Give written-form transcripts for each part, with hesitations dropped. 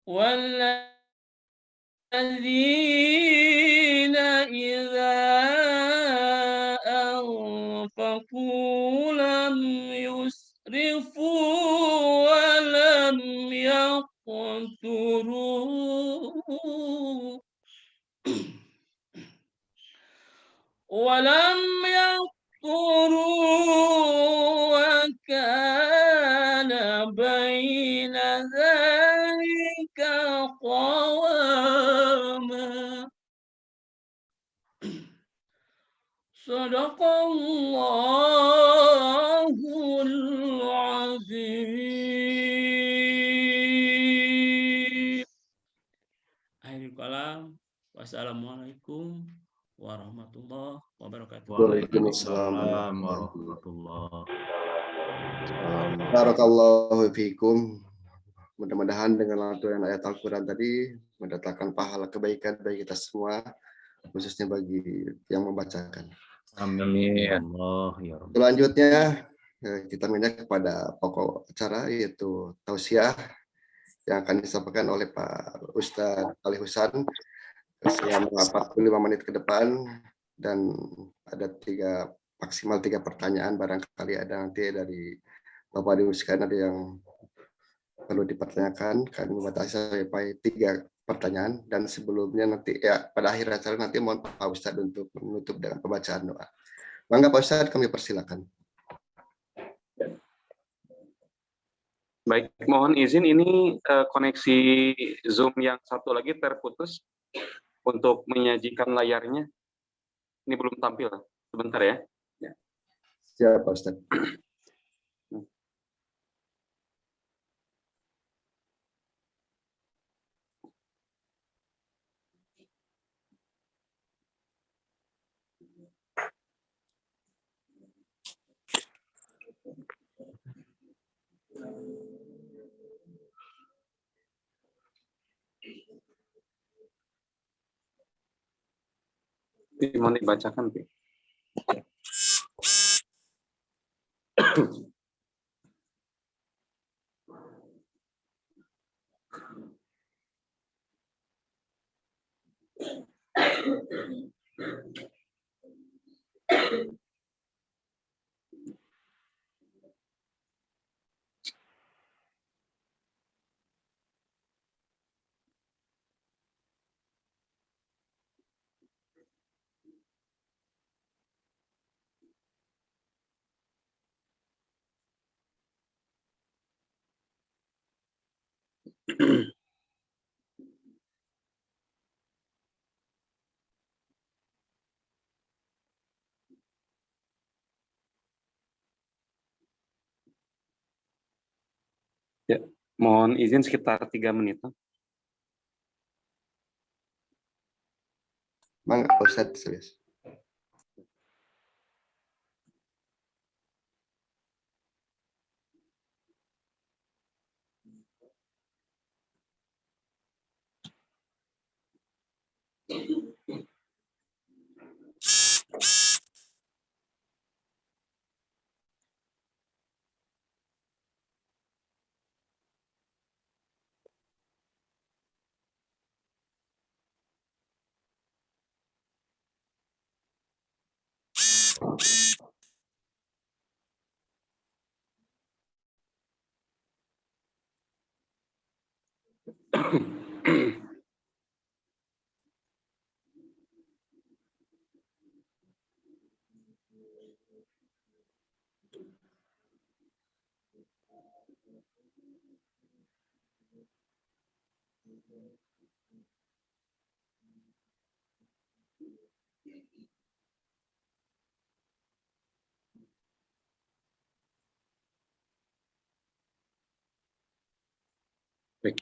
والذين إذا أنفقوا لم يسرفوا ولم يقتروا وكان بين ذلك قواما. صدق الله العظيم. Akhirul kalam. Wassalamualaikum warahmatullahi wabarakatuh. Waalaikumsalam warahmatullahi wabarakatuh. Barakallahu fiikum. Mudah-mudahan dengan lantunan ayat Al-Quran tadi mendatangkan pahala kebaikan bagi kita semua, khususnya bagi yang membacakan. Amin. Allah ya Rabb. Selanjutnya kita menginjak kepada pokok acara, yaitu tausiah yang akan disampaikan oleh Pak Ustadz Ali Husan selama 45 menit ke depan, dan ada maksimal 3 pertanyaan. Barangkali ada nanti dari Bapak Ibu sekalian ada yang perlu dipertanyakan. Kami membatasi sampai 3 pertanyaan, dan sebelumnya nanti pada akhir acara nanti mohon Pak Ustadz untuk menutup dengan pembacaan doa. Mangga Pak Ustadz, kami persilakan. Baik, mohon izin ini koneksi Zoom yang satu lagi terputus untuk menyajikan layarnya. Ini belum tampil, sebentar ya. Siap Pak Ustadz. Mohon dibacakan, Pi. Ya, mohon izin sekitar 3 menit. Mangga Pak Ustadz, serius. Baik.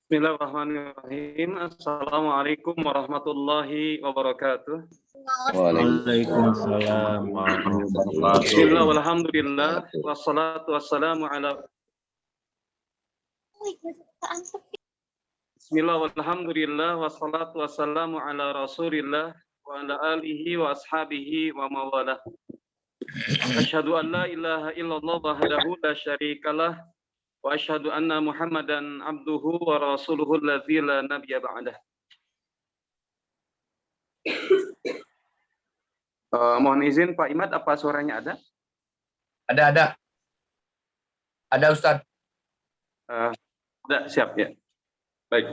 Bismillahirrahmanirrahim. Assalamualaikum warahmatullahi wabarakatuh. Waalaikumsalam warahmatullahi wabarakatuh. Bismillah walhamdulillah wassalatu wassalamu ala Bismillah walhamdulillah wassalatu wassalamu ala Rasulillah wa وعلى آله وأصحابه ومواله. أشهد أن لا إله إلا الله وحده لا شريك له وأشهد أن محمدا عبده ورسوله الذي لا نبي بعده. Mohon izin Pak Imad, apa suaranya ada? Ada. Ada Ustadz. Ada, siap ya. Baik.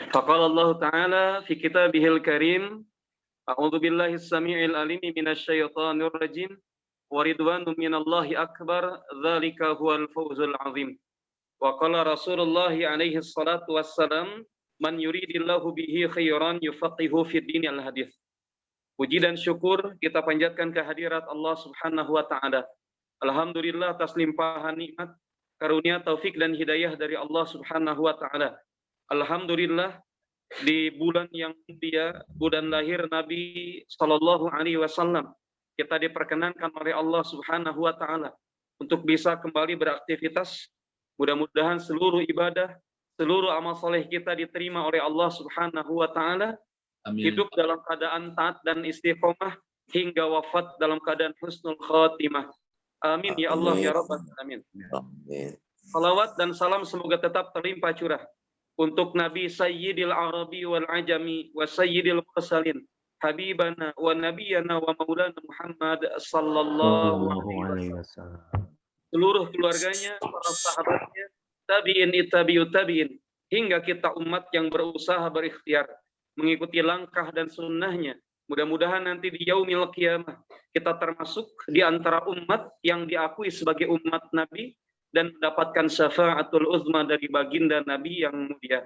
Faqala Allah Ta'ala fi kitabihil karim, a'udzu billahi as-sami'il alim minasy syaithanir rajim, wa ridwanu minallahi akbar, dzalika huwal fawzul azim. Wa qala Rasulullah alaihi salatu wassalam, man yuridillahu bihi khairan yufaqihu fid din al-hadits. Puji dan syukur kita panjatkan kehadirat Allah Subhanahu wa taala. Alhamdulillah atas limpahan nikmat, karunia, taufik dan hidayah dari Allah Subhanahu wa taala. Alhamdulillah di bulan yang mulia, bulan lahir Nabi sallallahu alaihi wasallam, kita diperkenankan oleh Allah Subhanahu wa taala untuk bisa kembali beraktivitas. Mudah-mudahan seluruh ibadah, seluruh amal soleh kita diterima oleh Allah Subhanahu wa taala. Amin. Hidup dalam keadaan taat dan istiqomah hingga wafat dalam keadaan husnul khatimah. Amin ya Allah ya Rabbal alamin. Salawat dan salam semoga tetap terlimpah curah untuk Nabi Sayyidil Arabi wal Ajami wa Sayyidil Mursalin, Habibana wa Nabiyana wa Maulana Muhammad sallallahu alaihi wasallam. Seluruh keluarganya, para sahabatnya, tabi'in tabi'ut tabi'in, hingga kita umat yang berusaha berikhtiar mengikuti langkah dan sunnahnya. Mudah-mudahan nanti di yaumil qiyamah kita termasuk di antara umat yang diakui sebagai umat Nabi dan mendapatkan syafaatul uzma dari baginda Nabi yang mulia.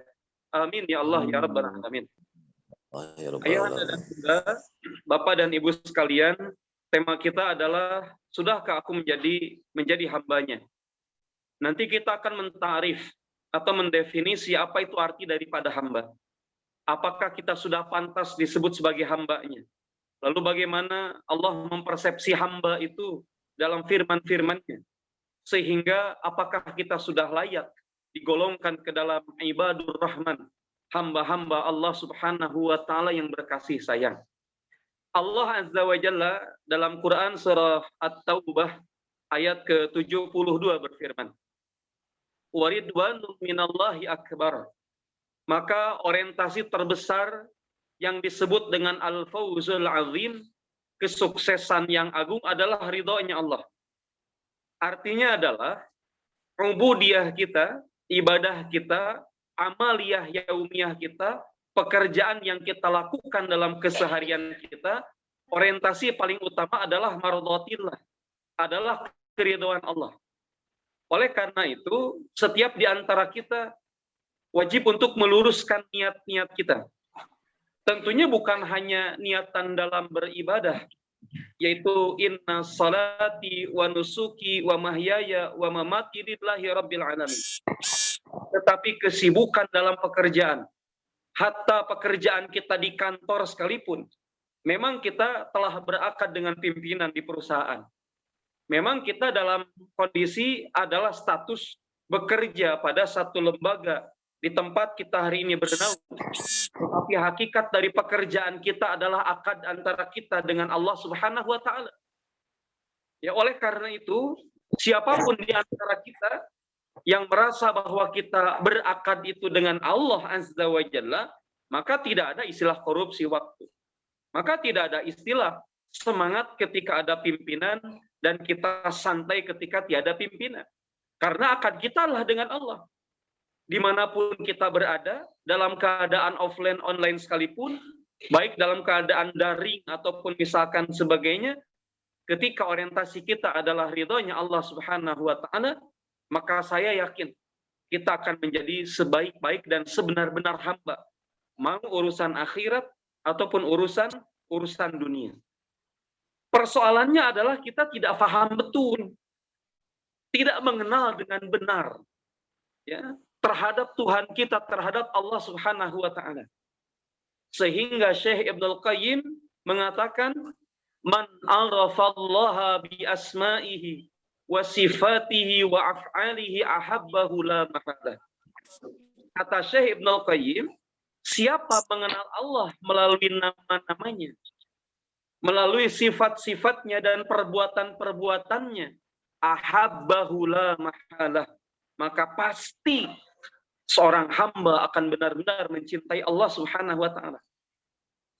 Amin ya Allah ya Rabbal alamin. Ayahanda dan bunda, Bapak dan Ibu sekalian, tema kita adalah sudahkah aku menjadi hambanya. Nanti kita akan mentarif atau mendefinisi apa itu arti daripada hamba. Apakah kita sudah pantas disebut sebagai hambanya? Lalu bagaimana Allah mempersepsi hamba itu dalam firman-firman-Nya? Sehingga apakah kita sudah layak digolongkan ke dalam ibadur rahman, hamba-hamba Allah Subhanahu wa taala yang berkasih sayang. Allah Azza wa Jalla dalam Quran surah At-Taubah ayat ke-72 berfirman, "Wa ridwanu minallahi akbar." Maka orientasi terbesar yang disebut dengan al-fawzul azim, kesuksesan yang agung adalah ridhonya Allah. Artinya adalah ubudiyah kita, ibadah kita, amaliyah yaumiyah kita, pekerjaan yang kita lakukan dalam keseharian kita, orientasi paling utama adalah mardhatillah, adalah keridhaan Allah. Oleh karena itu, setiap di antara kita wajib untuk meluruskan niat-niat kita. Tentunya bukan hanya niatan dalam beribadah, yaitu inna salati wa nusuki wa mahyaya wa mamati lillahi rabbil alamin. Tetapi kesibukan dalam pekerjaan, hatta pekerjaan kita di kantor sekalipun, memang kita telah berakad dengan pimpinan di perusahaan. Memang kita dalam kondisi adalah status bekerja pada satu lembaga di tempat kita hari ini bernaung. Tetapi hakikat dari pekerjaan kita adalah akad antara kita dengan Allah Subhanahu wa taala. Ya, oleh karena itu, siapapun di antara kita yang merasa bahwa kita berakad itu dengan Allah Azza wa Jalla, maka tidak ada istilah korupsi waktu. Maka tidak ada istilah semangat ketika ada pimpinan dan kita santai ketika tiada pimpinan. Karena akad kita adalah dengan Allah. Dimanapun kita berada, dalam keadaan offline, online sekalipun, baik dalam keadaan daring ataupun misalkan sebagainya, ketika orientasi kita adalah ridhonya Allah Subhanahu wa taala, maka saya yakin kita akan menjadi sebaik-baik dan sebenar-benar hamba, mau urusan akhirat ataupun urusan dunia. Persoalannya adalah kita tidak paham betul, tidak mengenal dengan benar, ya, terhadap Tuhan kita, terhadap Allah Subhanahu wa taala. Sehingga Syekh Ibnul Qayyim mengatakan, man arafallaha bi asma'ihi wa sifatihi wa af'alihi ahabbahu la mahalah. Kata Syekh Ibnul Qayyim, Siapa mengenal Allah melalui nama-namanya, melalui sifat-sifatnya dan perbuatan-perbuatannya, ahabbahu la mahalah, maka pasti seorang hamba akan benar-benar mencintai Allah Subhanahu wa taala.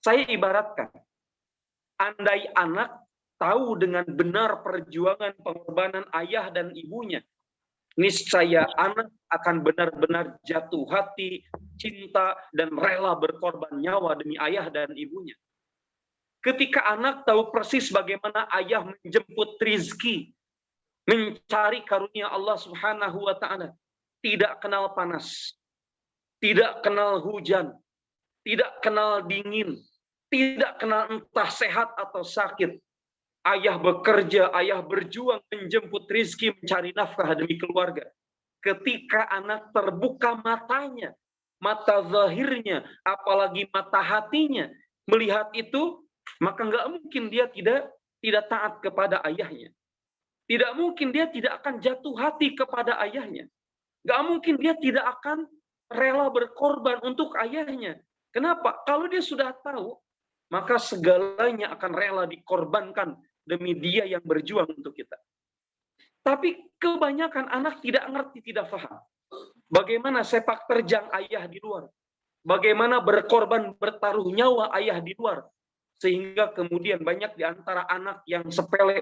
Saya ibaratkan, andai anak tahu dengan benar perjuangan pengorbanan ayah dan ibunya, niscaya anak akan benar-benar jatuh hati, cinta, dan rela berkorban nyawa demi ayah dan ibunya. Ketika anak tahu persis bagaimana ayah menjemput rizki, mencari karunia Allah Subhanahu wa taala, tidak kenal panas, tidak kenal hujan, tidak kenal dingin, tidak kenal entah sehat atau sakit. Ayah bekerja, ayah berjuang menjemput rizki, mencari nafkah demi keluarga. Ketika anak terbuka matanya, mata zahirnya, apalagi mata hatinya, melihat itu, maka nggak mungkin dia tidak taat kepada ayahnya. Tidak mungkin dia tidak akan jatuh hati kepada ayahnya. Nggak mungkin dia tidak akan rela berkorban untuk ayahnya. Kenapa? Kalau dia sudah tahu, maka segalanya akan rela dikorbankan demi dia yang berjuang untuk kita. Tapi kebanyakan anak tidak ngerti, tidak paham. Bagaimana sepak terjang ayah di luar. Bagaimana berkorban, bertaruh nyawa ayah di luar. Sehingga kemudian banyak di antara anak yang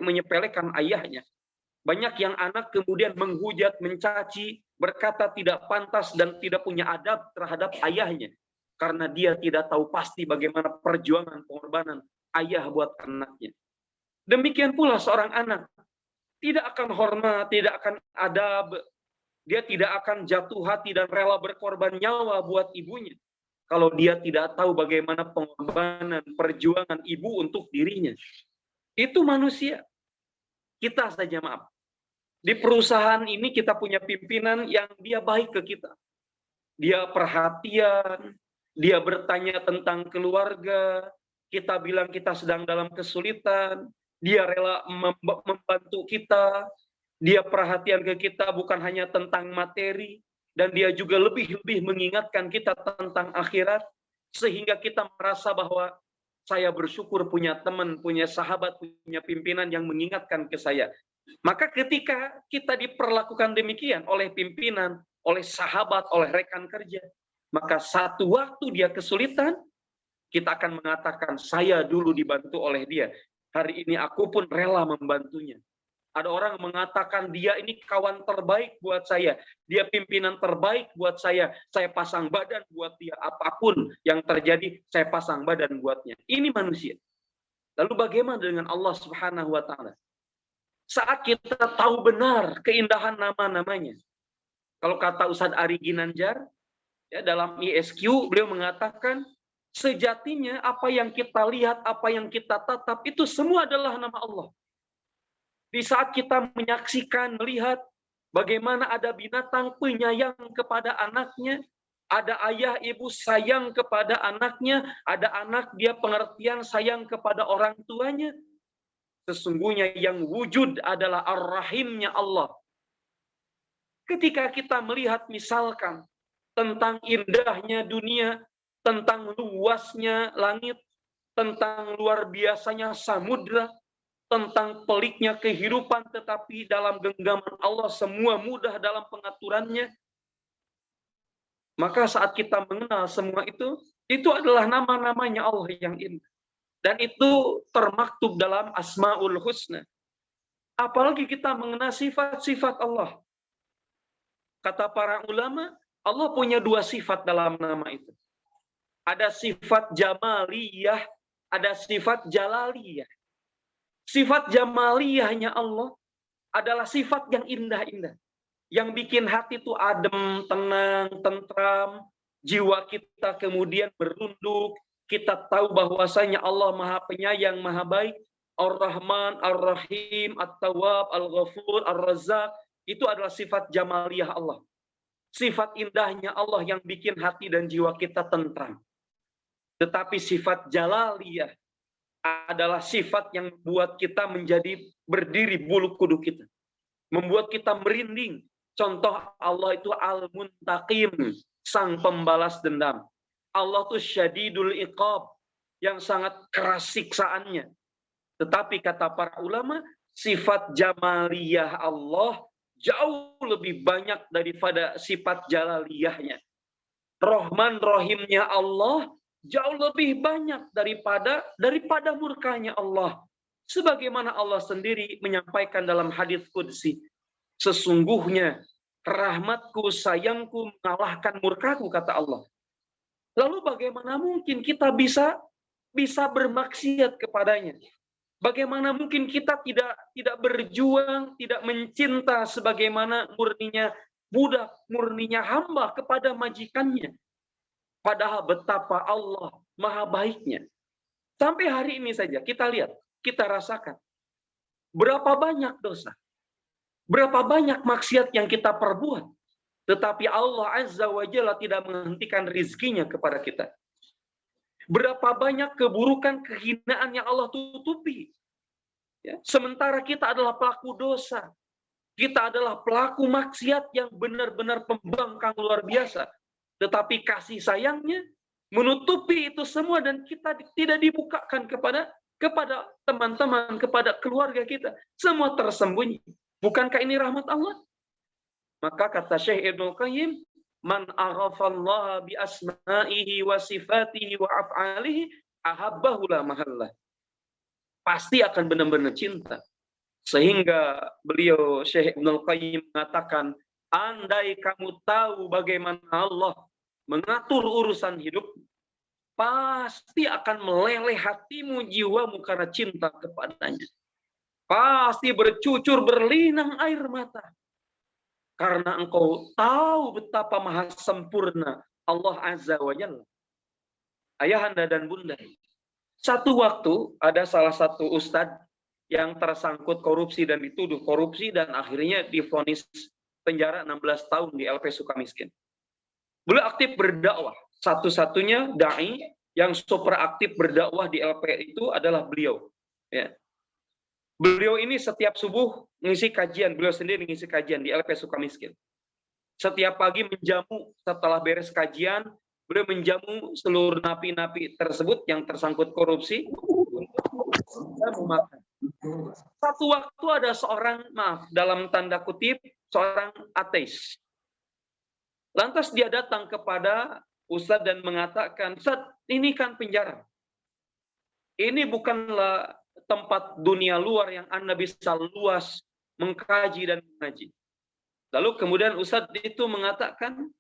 menyepelekan ayahnya. Banyak yang anak kemudian menghujat, mencaci, berkata tidak pantas dan tidak punya adab terhadap ayahnya. Karena dia tidak tahu pasti bagaimana perjuangan pengorbanan ayah buat anaknya. Demikian pula seorang anak. Tidak akan hormat, tidak akan adab. Dia tidak akan jatuh hati dan rela berkorban nyawa buat ibunya. Kalau dia tidak tahu bagaimana pengorbanan, perjuangan ibu untuk dirinya. Itu manusia. Kita saja maaf. Di perusahaan ini kita punya pimpinan yang dia baik ke kita. Dia perhatian, dia bertanya tentang keluarga, kita bilang kita sedang dalam kesulitan, dia rela membantu kita, dia perhatian ke kita bukan hanya tentang materi, dan dia juga lebih-lebih mengingatkan kita tentang akhirat, sehingga kita merasa bahwa saya bersyukur punya teman, punya sahabat, punya pimpinan yang mengingatkan ke saya. Maka ketika kita diperlakukan demikian oleh pimpinan, oleh sahabat, oleh rekan kerja, maka satu waktu dia kesulitan, kita akan mengatakan, saya dulu dibantu oleh dia. Hari ini aku pun rela membantunya. Ada orang mengatakan dia ini kawan terbaik buat saya, dia pimpinan terbaik buat saya pasang badan buat dia, apapun yang terjadi, saya pasang badan buatnya. Ini manusia. Lalu bagaimana dengan Allah Subhanahu wa taala? Saat kita tahu benar keindahan nama-namanya. Kalau kata Ustadz Ari Ginanjar, ya, dalam ISQ, beliau mengatakan, sejatinya apa yang kita lihat, apa yang kita tatap, itu semua adalah nama Allah. Di saat kita menyaksikan, melihat bagaimana ada binatang penyayang kepada anaknya, ada ayah ibu sayang kepada anaknya, ada anak dia pengertian sayang kepada orang tuanya. Sesungguhnya yang wujud adalah Ar-Rahimnya Allah. Ketika kita melihat misalkan tentang indahnya dunia, tentang luasnya langit, tentang luar biasanya samudra, tentang peliknya kehidupan, tetapi dalam genggaman Allah semua mudah dalam pengaturannya. Maka saat kita mengenal semua itu adalah nama-namanya Allah yang indah. Dan itu termaktub dalam Asmaul Husna. Apalagi kita mengenal sifat-sifat Allah. Kata para ulama, Allah punya dua sifat dalam nama itu. Ada sifat jamaliyah, ada sifat jalaliyah. Sifat jamaliyahnya Allah adalah sifat yang indah-indah. Yang bikin hati itu adem, tenang, tentram. Jiwa kita kemudian berunduk. Kita tahu bahwasanya Allah Maha Penyayang, Maha Baik. Ar-Rahman, Ar-Rahim, At-Tawwab, Al-Ghafur, Ar-Razzaq. Itu adalah sifat jamaliyah Allah. Sifat indahnya Allah yang bikin hati dan jiwa kita tentram. Tetapi sifat jalaliyah adalah sifat yang membuat kita menjadi berdiri bulu kuduk kita. Membuat kita merinding. Contoh Allah itu Al-Muntaqim, sang pembalas dendam. Allah tuh syadidul iqab, yang sangat keras siksaannya. Tetapi kata para ulama, sifat jamaliyah Allah jauh lebih banyak daripada sifat jalaliyahnya. Rahman Rahimnya Allah jauh lebih banyak daripada murkanya Allah. Sebagaimana Allah sendiri menyampaikan dalam hadits qudsi, sesungguhnya rahmatku, sayangku mengalahkan murkaku, kata Allah. Lalu bagaimana mungkin kita bisa bermaksiat kepadanya? Bagaimana mungkin kita tidak berjuang, tidak mencinta sebagaimana murninya budak, murninya hamba kepada majikannya? Padahal betapa Allah maha baiknya. Sampai hari ini saja kita lihat, kita rasakan. Berapa banyak dosa, berapa banyak maksiat yang kita perbuat. Tetapi Allah Azza wa Jalla tidak menghentikan rizkinya kepada kita. Berapa banyak keburukan, kehinaan yang Allah tutupi. Ya, sementara kita adalah pelaku dosa. Kita adalah pelaku maksiat yang benar-benar pembangkang luar biasa. Tetapi kasih sayangnya menutupi itu semua dan kita tidak dibukakan kepada teman-teman, kepada keluarga kita. Semua tersembunyi. Bukankah ini rahmat Allah? Maka kata Syekh Ibnu Qayyim, man arafallaha bi asma'ihi wa sifatihi wa af'alihi ahabbahu la mahallah. Pasti akan benar-benar cinta. Sehingga beliau Syekh Ibnu Qayyim mengatakan, andai kamu tahu bagaimana Allah mengatur urusan hidup, pasti akan meleleh hatimu, jiwamu karena cinta kepadanya. Pasti bercucur berlinang air mata. Karena engkau tahu betapa maha sempurna Allah Azza wa Jalla. Ayahanda dan bunda, satu waktu ada salah satu ustadz yang tersangkut korupsi dan dituduh korupsi dan akhirnya divonis penjara 16 tahun di LP Sukamiskin. Beliau aktif berdakwah. Satu-satunya dai yang super aktif berdakwah di LP itu adalah beliau. Ya. Beliau ini setiap subuh ngisi kajian, beliau sendiri ngisi kajian di LP Sukamiskin. Setiap pagi menjamu setelah beres kajian, beliau menjamu seluruh napi-napi tersebut yang tersangkut korupsi untuk memakan. Satu waktu ada seorang, maaf, dalam tanda kutip, seorang ateis. Lantas dia datang kepada Ustadz dan mengatakan, Ustadz, ini kan penjara. Ini bukanlah tempat dunia luar yang Anda bisa luas mengkaji dan mengaji. Lalu kemudian Ustadz itu mengatakan,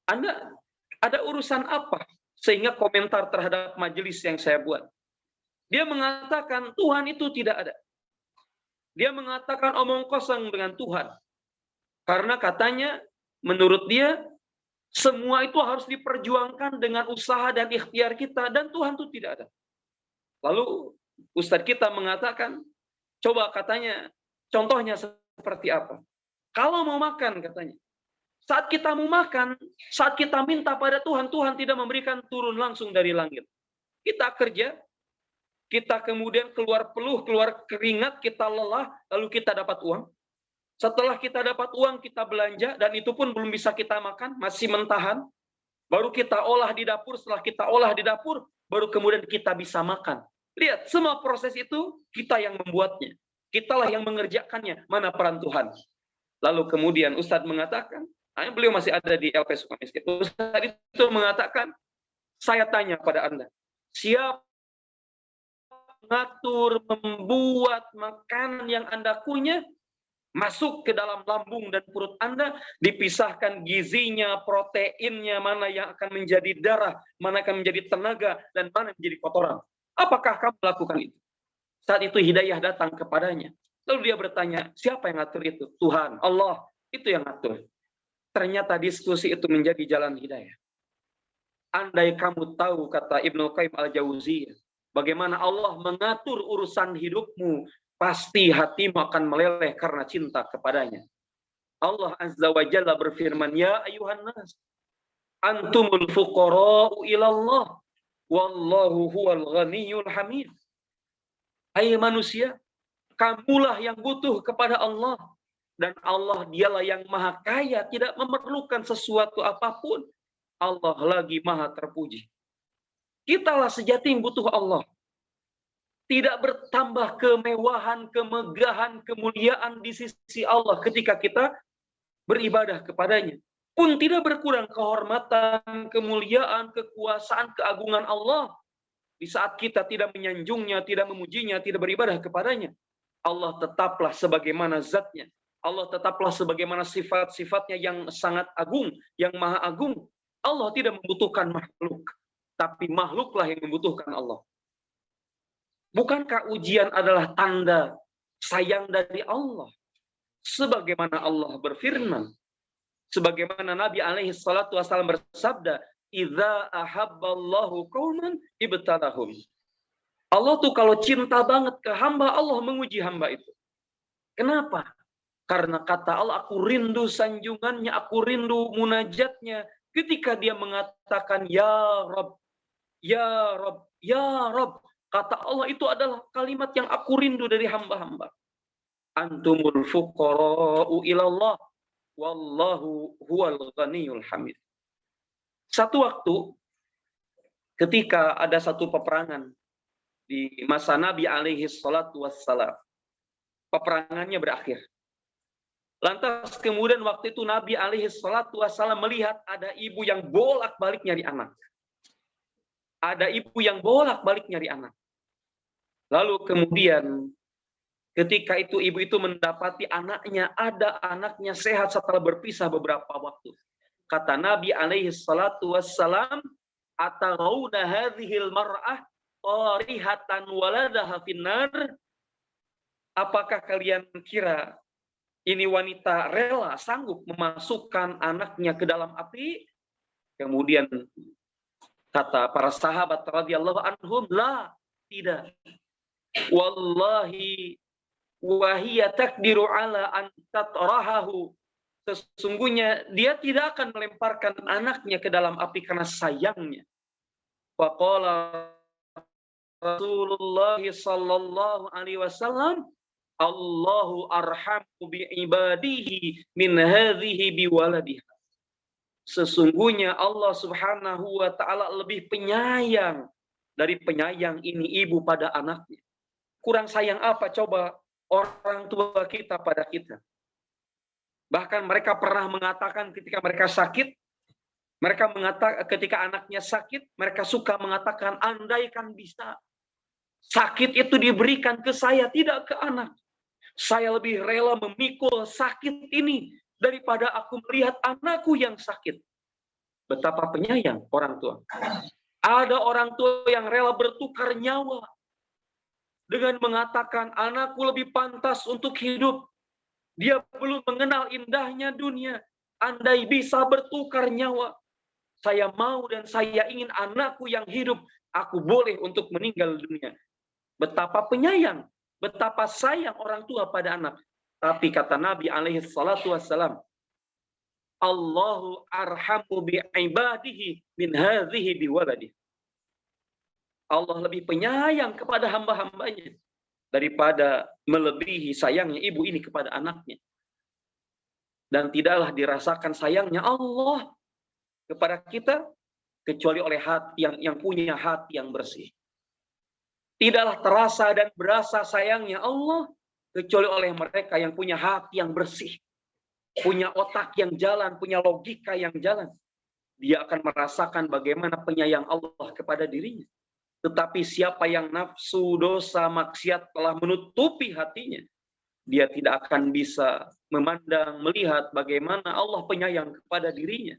Anda ada urusan apa sehingga komentar terhadap majelis yang saya buat? Dia mengatakan Tuhan itu tidak ada. Dia mengatakan omong kosong dengan Tuhan. Karena katanya menurut dia semua itu harus diperjuangkan dengan usaha dan ikhtiar kita dan Tuhan itu tidak ada. Lalu Ustadz kita mengatakan, coba katanya, contohnya seperti apa? Kalau mau makan katanya, saat kita mau makan, saat kita minta pada Tuhan, Tuhan tidak memberikan turun langsung dari langit. Kita kerja, kita kemudian keluar peluh, keluar keringat, kita lelah, lalu kita dapat uang. Setelah kita dapat uang, kita belanja, dan itu pun belum bisa kita makan, masih mentahan. Baru kita olah di dapur, setelah kita olah di dapur, baru kemudian kita bisa makan. Lihat, semua proses itu kita yang membuatnya. Kitalah yang mengerjakannya. Mana peran Tuhan? Lalu kemudian Ustadz mengatakan, beliau masih ada di LP Sukamiskin. Ustadz itu mengatakan, saya tanya pada Anda, siapa mengatur, membuat makanan yang Anda punya, masuk ke dalam lambung dan perut Anda, dipisahkan gizinya, proteinnya, mana yang akan menjadi darah, mana akan menjadi tenaga, dan mana menjadi kotoran. Apakah kamu lakukan itu? Saat itu hidayah datang kepadanya. Lalu dia bertanya, siapa yang ngatur itu? Tuhan, Allah, itu yang ngatur. Ternyata diskusi itu menjadi jalan hidayah. Andai kamu tahu, kata Ibnu Qayyim al-Jauziyah, bagaimana Allah mengatur urusan hidupmu, pasti hatimu akan meleleh karena cinta kepadanya. Allah Azza wa Jalla berfirman, ya ayuhan nas, antumul fuqara'u ilallah, wallahu huwal ghaniyul hamid. Hai manusia, kamulah yang butuh kepada Allah. Dan Allah dialah yang maha kaya, tidak memerlukan sesuatu apapun. Allah lagi maha terpuji. Kitalah sejati yang butuh Allah. Tidak bertambah kemewahan, kemegahan, kemuliaan di sisi Allah ketika kita beribadah kepadanya. Pun tidak berkurang kehormatan, kemuliaan, kekuasaan, keagungan Allah di saat kita tidak menyanjungnya, tidak memujinya, tidak beribadah kepadanya. Allah tetaplah sebagaimana zatnya. Allah tetaplah sebagaimana sifat-sifatnya yang sangat agung, yang maha agung. Allah tidak membutuhkan makhluk, tapi makhluklah yang membutuhkan Allah. Bukankah ujian adalah tanda sayang dari Allah? Sebagaimana Allah berfirman, sebagaimana Nabi alaihi salatu wasallam bersabda, "Idza ahabballahu qauman ibtalahum." Allah tuh kalau cinta banget ke hamba, Allah menguji hamba itu. Kenapa? Karena kata Allah, aku rindu sanjungannya, aku rindu munajatnya. Ketika dia mengatakan, Ya Rabb, Ya Rabb, Ya Rabb. Kata Allah itu adalah kalimat yang aku rindu dari hamba-hamba. Antumul fuqara'u ilallah, wallahu huwal ghaniyul hamid. Satu waktu, ketika ada satu peperangan di masa Nabi alaihi salatu wassalam, peperangannya berakhir. Lantas kemudian waktu itu Nabi alaihi salatu wassalam melihat ada ibu yang bolak-balik nyari anak. Ada ibu yang bolak-balik nyari anak. Lalu kemudian ketika itu ibu itu mendapati anaknya, ada anaknya sehat setelah berpisah beberapa waktu. Kata Nabi alaihi salatu wassalam, "Atarawna hadhil mar'ah tarihatan waladaha finnar?" Apakah kalian kira ini wanita rela sanggup memasukkan anaknya ke dalam api? Kemudian kata para sahabat radhiyallahu anhum, la, tidak. Wallahi wahiya takdiru ala an tatrahahu. Sesungguhnya dia tidak akan melemparkan anaknya ke dalam api karena sayangnya. Faqala Rasulullah sallallahu alaihi wasallam, Allahu arhamu bi ibadihi min hadhihi bi waladiha. Sesungguhnya Allah Subhanahu wa taala lebih penyayang dari penyayang ini ibu pada anaknya. Kurang sayang apa coba orang tua kita pada kita? Bahkan mereka pernah mengatakan ketika mereka sakit, mereka mengatakan ketika anaknya sakit, mereka suka mengatakan, andaikan bisa sakit itu diberikan ke saya, tidak ke anak. Saya lebih rela memikul sakit ini daripada aku melihat anakku yang sakit. Betapa penyayang orang tua. Ada orang tua yang rela bertukar nyawa dengan mengatakan anakku lebih pantas untuk hidup. Dia belum mengenal indahnya dunia. Andai bisa bertukar nyawa, saya mau dan saya ingin anakku yang hidup, aku boleh untuk meninggal dunia. Betapa penyayang, betapa sayang orang tua pada anak. Tapi kata Nabi alaihi salatu wassalam, Allahu arhamu bi ibadihi min hadhihi bi waladihi. Allah lebih penyayang kepada hamba-hambanya daripada melebihi sayangnya ibu ini kepada anaknya. Dan tidaklah dirasakan sayangnya Allah kepada kita kecuali oleh hati yang punya hati yang bersih. Tidaklah terasa dan berasa sayangnya Allah kecuali oleh mereka yang punya hati yang bersih, punya otak yang jalan, punya logika yang jalan. Dia akan merasakan bagaimana penyayang Allah kepada dirinya. Tetapi siapa yang nafsu, dosa, maksiat telah menutupi hatinya, dia tidak akan bisa memandang, melihat bagaimana Allah penyayang kepada dirinya.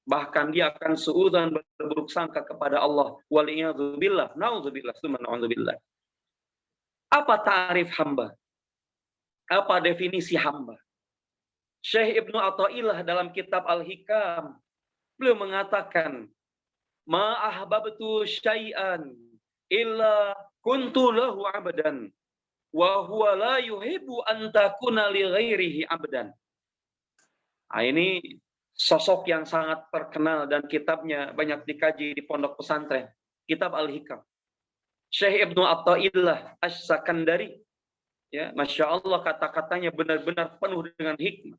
Bahkan dia akan suudzon, berburuk sangka kepada Allah. Waliyadzubillah, na'udzubillah, summa na'udzubillah. Apa ta'rif hamba? Apa definisi hamba? Syekh Ibnu Athaillah dalam kitab Al-Hikam, beliau mengatakan, Ma ahbabtu syai'an illa kuntu lahu abdan wa huwa la yuhibbu an takuna li ghairihi abdan. Nah, ini sosok yang sangat terkenal dan kitabnya banyak dikaji di pondok pesantren. Kitab Al-Hikam. Syekh Ibnu Athaillah Asy-Sakandari. Ya, Masya Allah kata-katanya benar-benar penuh dengan hikmah.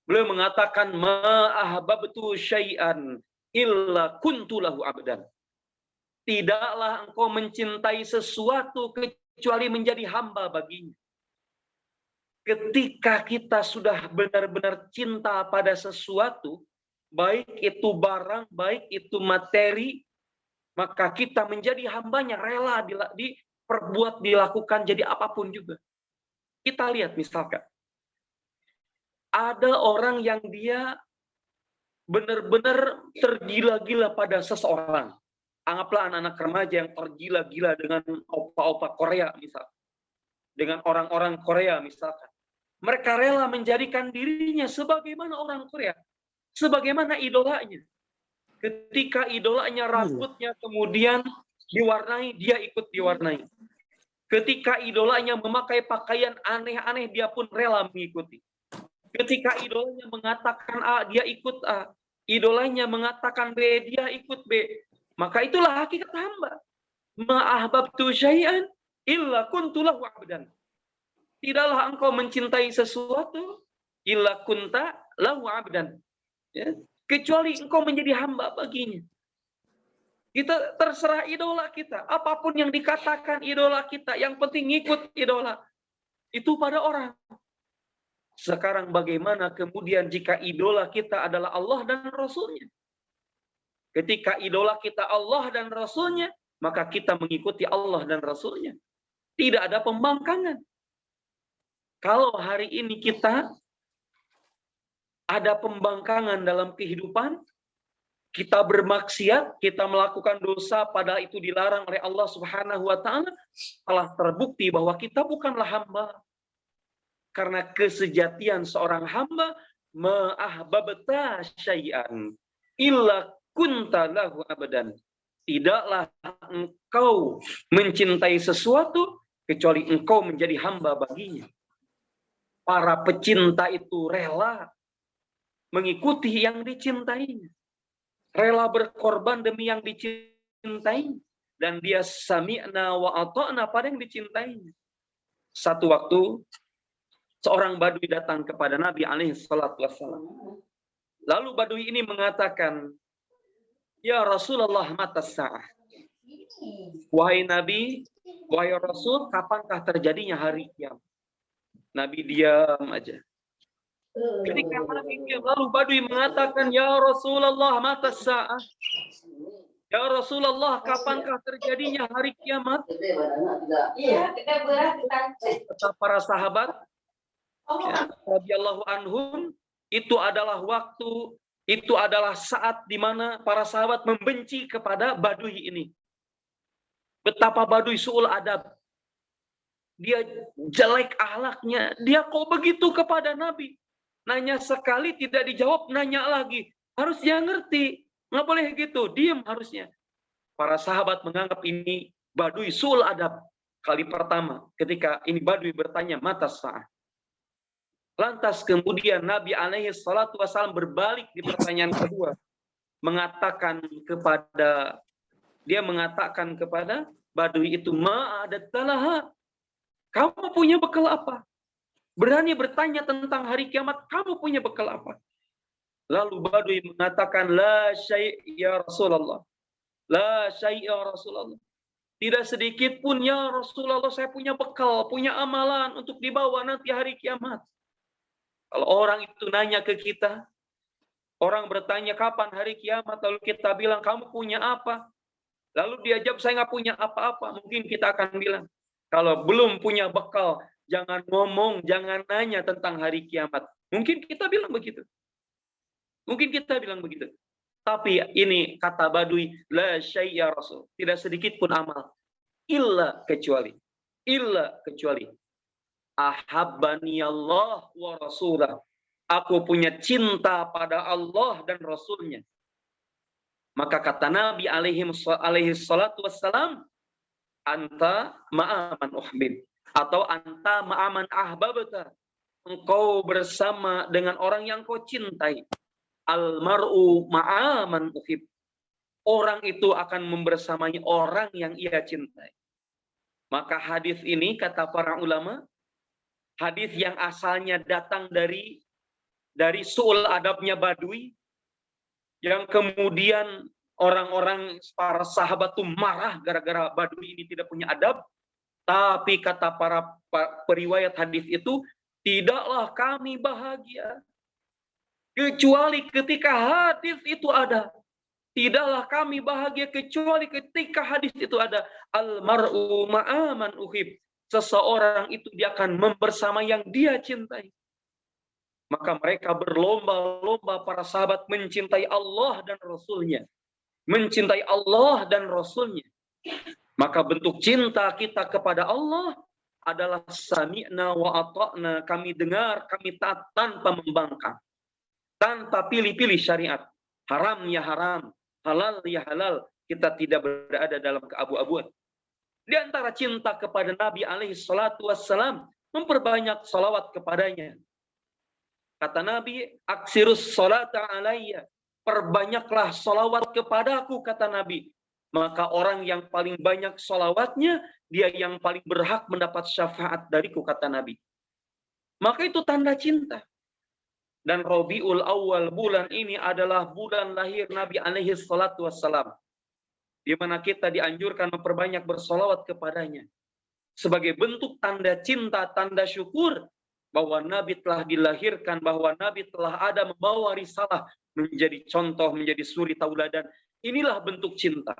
Beliau mengatakan, Ma ahbabtu syai'an illa kuntu lahu abdan. Tidaklah engkau mencintai sesuatu kecuali menjadi hamba baginya. Ketika kita sudah benar-benar cinta pada sesuatu, baik itu barang, baik itu materi, maka kita menjadi hambanya, rela diperbuat, dilakukan, jadi apapun juga. Kita lihat misalkan, ada orang yang dia benar-benar tergila-gila pada seseorang. Anggaplah anak-anak remaja yang tergila-gila dengan opa-opa Korea misalkan. Dengan orang-orang Korea misalkan. Mereka rela menjadikan dirinya sebagaimana orang Korea. Sebagaimana idolanya. Ketika idolanya rambutnya kemudian diwarnai, dia ikut diwarnai. Ketika idolanya memakai pakaian aneh-aneh, dia pun rela mengikuti. Ketika idolanya mengatakan A, dia ikut A. Idolanya mengatakan B, dia ikut B. Maka itulah hakikat hamba. Ma'ahbabtu syai'an illa kuntu lahu abdan. Tidaklah engkau mencintai sesuatu illa kunta lahu abdan. Ya. Kecuali engkau menjadi hamba baginya. Kita terserah idola kita. Apapun yang dikatakan idola kita, yang penting ngikut idola. Itu pada orang. Sekarang bagaimana kemudian jika idola kita adalah Allah dan Rasulnya? Ketika idola kita Allah dan Rasulnya, maka kita mengikuti Allah dan Rasulnya. Tidak ada pembangkangan. Kalau hari ini kita ada pembangkangan dalam kehidupan, kita bermaksiat, kita melakukan dosa, padahal itu dilarang oleh Allah Subhanahu wa Ta'ala, telah terbukti bahwa kita bukanlah hamba. Karena kesejatian seorang hamba, ma'ahbabta syai'an illa kunta lahu abadan. Tidaklah engkau mencintai sesuatu kecuali engkau menjadi hamba baginya. Para pecinta itu rela mengikuti yang dicintainya. Rela berkorban demi yang dicintainya. Dan dia sami'na wa ata'na pada yang dicintainya. Satu waktu, seorang badui datang kepada Nabi alaihissalam. Lalu badui ini mengatakan, "Ya Rasulullah, mata sa'ah." Wahai Nabi, wahai Rasul, kapankah terjadinya hari kiamat? Nabi diam aja. Ketika Nabi diam, lalu badui mengatakan, "Ya Rasulullah, mata sa'ah." Ya Rasulullah, kapankah terjadinya hari kiamat? Kata para sahabat, radhiyallahu anhum, itu adalah waktu, itu adalah saat di mana para sahabat membenci kepada badui ini. Betapa badui su'ul adab. Dia jelek akhlaknya. Dia kok begitu kepada Nabi? Nanya sekali tidak dijawab, nanya lagi. Harus dia ngerti. Nggak boleh gitu, diam harusnya. Para sahabat menganggap ini badui su'ul adab. Kali pertama ketika ini badui bertanya, mata sa'ah. Lantas kemudian Nabi alaihi salatu wassalam berbalik di pertanyaan kedua. Mengatakan kepada badui itu, ma'adattalaha. Kamu punya bekal apa? Berani bertanya tentang hari kiamat, kamu punya bekal apa? Lalu badui mengatakan, la syai' ya Rasulullah. La syai' ya Rasulullah. Tidak sedikit pun ya Rasulullah, saya punya bekal, punya amalan untuk dibawa nanti hari kiamat. Kalau orang itu nanya ke kita, orang bertanya kapan hari kiamat, lalu kita bilang kamu punya apa? Lalu dia jawab saya nggak punya apa-apa. Mungkin kita akan bilang, kalau belum punya bekal, jangan ngomong, jangan nanya tentang hari kiamat. Mungkin kita bilang begitu. Mungkin kita bilang begitu. Tapi ini kata badui, la syai' ya Rasul. Tidak sedikit pun amal. Illa kecuali. Ahabbani Allah wa rasulah. Aku punya cinta pada Allah dan Rasulnya. Maka kata Nabi alaihi salatu wassalam, anta ma'aman uhbib. Atau anta ma'aman ahbabata. Engkau bersama dengan orang yang kau cintai. Almar'u ma'aman uhib. Orang itu akan membersamai orang yang ia cintai. Maka hadis ini kata para ulama, hadis yang asalnya datang dari su'ul adabnya badui, yang kemudian orang-orang para sahabat tuh marah gara-gara Badui ini tidak punya adab. Tapi kata para periwayat hadis itu, tidaklah kami bahagia kecuali ketika hadis itu ada. Tidaklah kami bahagia kecuali ketika hadis itu ada. Al-mar'u ma'aman uhib. Seseorang itu dia akan bersama yang dia cintai. Maka mereka berlomba-lomba para sahabat mencintai Allah dan Rasulnya. Mencintai Allah dan Rasulnya. Maka bentuk cinta kita kepada Allah adalah sami'na wa ata'na. Kami dengar, kami taat tanpa membangkang. Tanpa pilih-pilih syariat. Haram ya haram, halal ya halal. Kita tidak berada dalam keabu-abuan. Di antara cinta kepada Nabi alaihi salatu wassalam, memperbanyak salawat kepadanya. Kata Nabi, aksirus salata alayya. Perbanyaklah salawat kepadaku, kata Nabi. Maka orang yang paling banyak salawatnya, dia yang paling berhak mendapat syafaat dariku, kata Nabi. Maka itu tanda cinta. Dan Rabiul Awal, bulan ini adalah bulan lahir Nabi alaihi salatu wassalam. Di mana kita dianjurkan memperbanyak bersalawat kepadanya. Sebagai bentuk tanda cinta, tanda syukur, bahwa Nabi telah dilahirkan, bahwa Nabi telah ada membawa risalah, menjadi contoh, menjadi suri tauladan. Inilah bentuk cinta.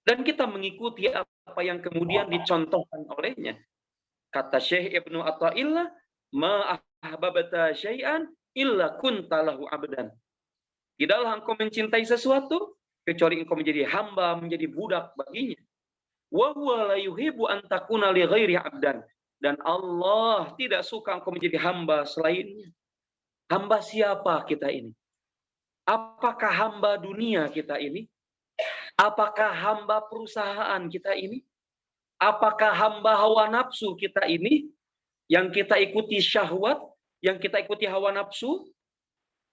Dan kita mengikuti apa yang kemudian dicontohkan olehnya. Kata Syekh Ibnu Athaillah, ma ahbabta syai'an illa kunta lahu abdan. Tidaklah engkau mencintai sesuatu kecuali engkau menjadi hamba, menjadi budak baginya. Wa huwa la yuhibbu an takuna li ghairi abdan. Dan Allah tidak suka engkau menjadi hamba selainnya. Hamba siapa kita ini? Apakah hamba dunia kita ini? Apakah hamba perusahaan kita ini? Apakah hamba hawa nafsu kita ini? Yang kita ikuti syahwat, yang kita ikuti hawa nafsu?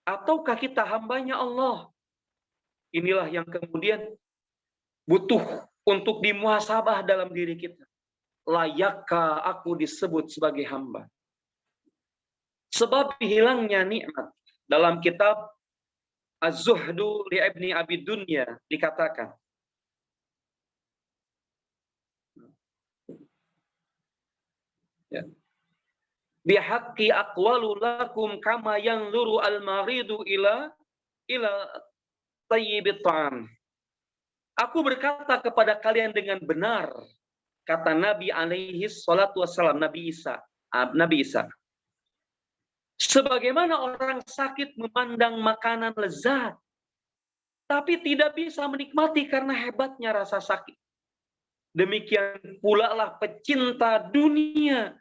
Ataukah kita hambanya Allah? Inilah yang kemudian butuh untuk dimuhasabah dalam diri kita. Layakkah aku disebut sebagai hamba? Sebab hilangnya nikmat. Dalam kitab Az-Zuhdu li Ibni Abi Dunya dikatakan, ya, bihaqqi aqwalu lakum kama yanzuru al-maridu ila tayyibit ta'am. Aku berkata kepada kalian dengan benar, kata Nabi alaihi salatu wassalam, Nabi Isa. Sebagaimana orang sakit memandang makanan lezat, tapi tidak bisa menikmati karena hebatnya rasa sakit. Demikian pula lah pecinta dunia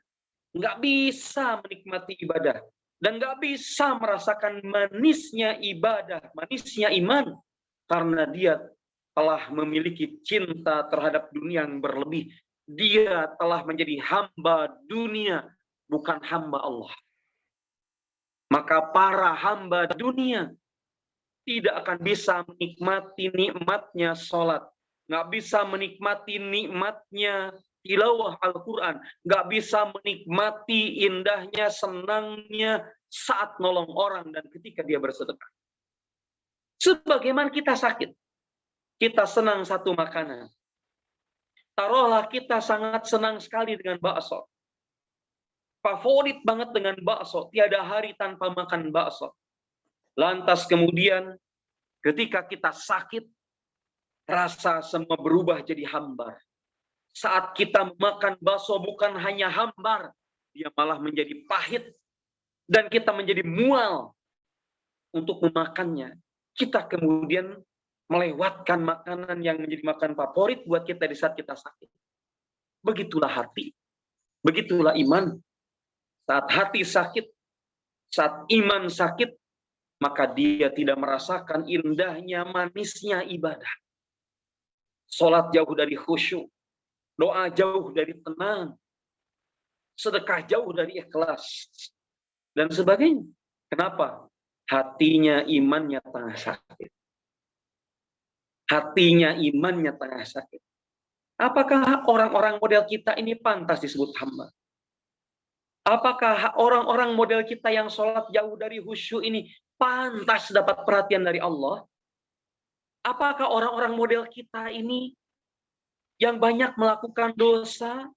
nggak bisa menikmati ibadah dan nggak bisa merasakan manisnya ibadah, manisnya iman, karena dia telah memiliki cinta terhadap dunia yang berlebih. Dia telah menjadi hamba dunia, bukan hamba Allah. Maka para hamba dunia tidak akan bisa menikmati nikmatnya sholat, nggak bisa menikmati nikmatnya tilawah Al-Quran, nggak bisa menikmati indahnya, senangnya saat nolong orang dan ketika dia bersedekah. Sebagaimana kita sakit, kita senang satu makanan. Taruhlah kita sangat senang sekali dengan bakso. Favorit banget dengan bakso, tiada hari tanpa makan bakso. Lantas kemudian ketika kita sakit, rasa semua berubah jadi hambar. Saat kita makan bakso bukan hanya hambar, dia malah menjadi pahit. Dan kita menjadi mual untuk memakannya. Kita kemudian melewatkan makanan yang menjadi makanan favorit buat kita di saat kita sakit. Begitulah hati. Begitulah iman. Saat hati sakit, saat iman sakit, maka dia tidak merasakan indahnya, manisnya ibadah. Sholat jauh dari khusyuk, doa jauh dari tenang, sedekah jauh dari ikhlas, dan sebagainya. Kenapa? Hatinya imannya tengah sakit. Hatinya imannya tengah sakit. Apakah orang-orang model kita ini pantas disebut hamba? Apakah orang-orang model kita yang sholat jauh dari khusyuk ini pantas dapat perhatian dari Allah? Apakah orang-orang model kita ini yang banyak melakukan dosa,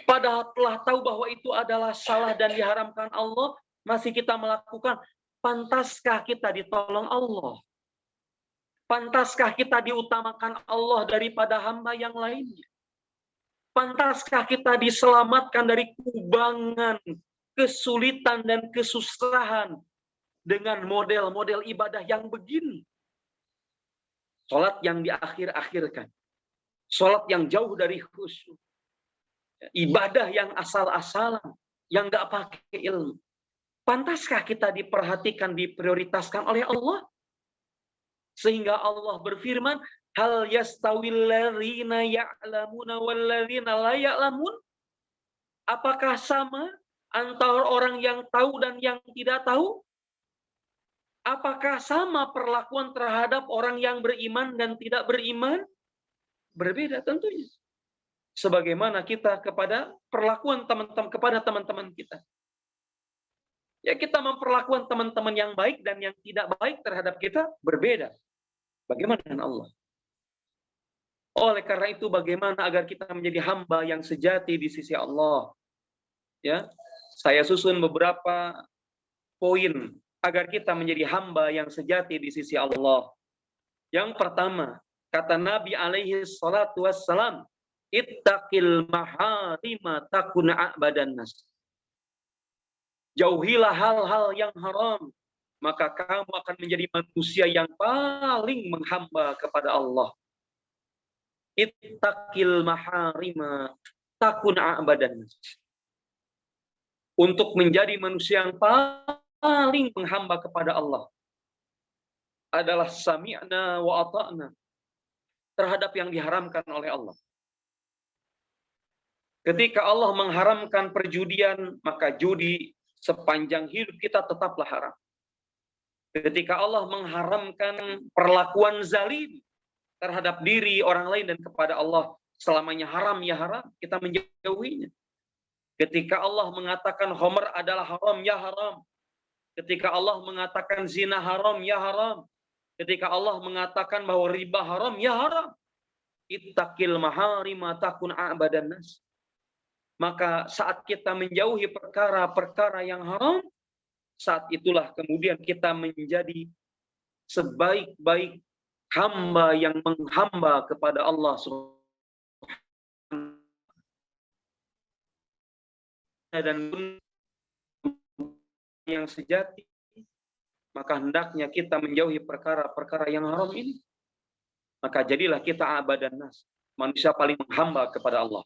padahal telah tahu bahwa itu adalah salah dan diharamkan Allah, masih kita melakukan? Pantaskah kita ditolong Allah? Pantaskah kita diutamakan Allah daripada hamba yang lainnya? Pantaskah kita diselamatkan dari kubangan, kesulitan, dan kesusahan dengan model-model ibadah yang begini? Sholat yang diakhir-akhirkan. Sholat yang jauh dari khusyuk. Ibadah yang asal-asalan, yang nggak pakai ilmu. Pantaskah kita diperhatikan, diprioritaskan oleh Allah? Sehingga Allah berfirman, hal yastawil ladzina ya'lamuna wal ladzina la ya'lamun? Apakah sama antara orang yang tahu dan yang tidak tahu? Apakah sama perlakuan terhadap orang yang beriman dan tidak beriman? Berbeda tentunya. Sebagaimana kita kepada perlakuan teman-teman kita. Ya, kita memperlakukan teman-teman yang baik dan yang tidak baik terhadap kita berbeda. Bagaimana dengan Allah? Oleh karena itu, bagaimana agar kita menjadi hamba yang sejati di sisi Allah? Ya, saya susun beberapa poin agar kita menjadi hamba yang sejati di sisi Allah. Yang pertama, kata Nabi alaihi salatu wassalam, ittaqil maharima takun a'badan nas. Jauhilah hal-hal yang haram, maka kamu akan menjadi manusia yang paling menghamba kepada Allah. Ittaqil maharima takun a'badan nas. Untuk menjadi manusia yang paling menghamba kepada Allah adalah sami'na wa ata'na terhadap yang diharamkan oleh Allah. Ketika Allah mengharamkan perjudian, maka judi sepanjang hidup kita tetaplah haram. Ketika Allah mengharamkan perlakuan zalim terhadap diri orang lain dan kepada Allah, selamanya haram ya haram, kita menjauhinya. Ketika Allah mengatakan khamr adalah haram ya haram. Ketika Allah mengatakan zina haram ya haram. Ketika Allah mengatakan bahwa riba haram ya haram. Ittaqil maharima takun a'badan nas. Maka saat kita menjauhi perkara-perkara yang haram, saat itulah kemudian kita menjadi sebaik-baik hamba yang menghamba kepada Allah Subhanahu dan yang sejati, maka hendaknya kita menjauhi perkara-perkara yang haram ini. Maka jadilah kita a'badan nas, manusia paling menghamba kepada Allah.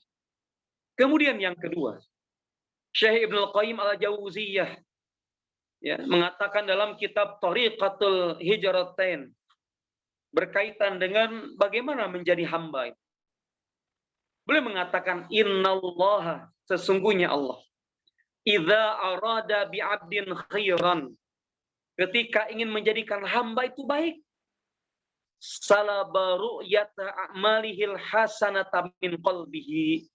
Kemudian yang kedua, Syekh Ibnu Qayyim al-Jauziyah ya, mengatakan dalam kitab Thariqatul Hijratain berkaitan dengan bagaimana menjadi hamba. Beliau mengatakan innallaha, sesungguhnya Allah, idza arada bi'abdin khairan, ketika ingin menjadikan hamba itu baik, salaba ru'yata a'malihil hasanata min qalbihi,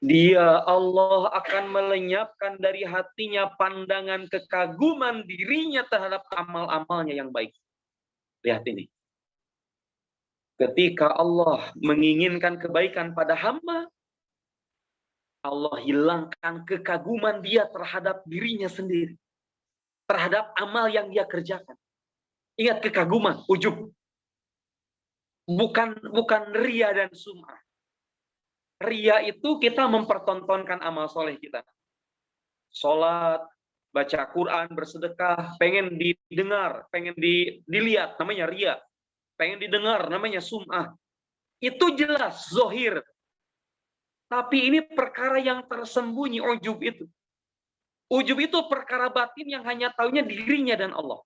dia Allah akan melenyapkan dari hatinya pandangan kekaguman dirinya terhadap amal-amalnya yang baik. Lihat ini. Ketika Allah menginginkan kebaikan pada hamba, Allah hilangkan kekaguman dia terhadap dirinya sendiri. Terhadap amal yang dia kerjakan. Ingat, kekaguman, ujub. Bukan ria dan sum'ah. Ria itu kita mempertontonkan amal soleh kita. Sholat, baca Quran, bersedekah, pengen didengar, pengen dilihat, namanya ria. Pengen didengar, namanya sum'ah. Itu jelas, zohir. Tapi ini perkara yang tersembunyi, ujub itu. Ujub itu perkara batin yang hanya taunya dirinya dan Allah.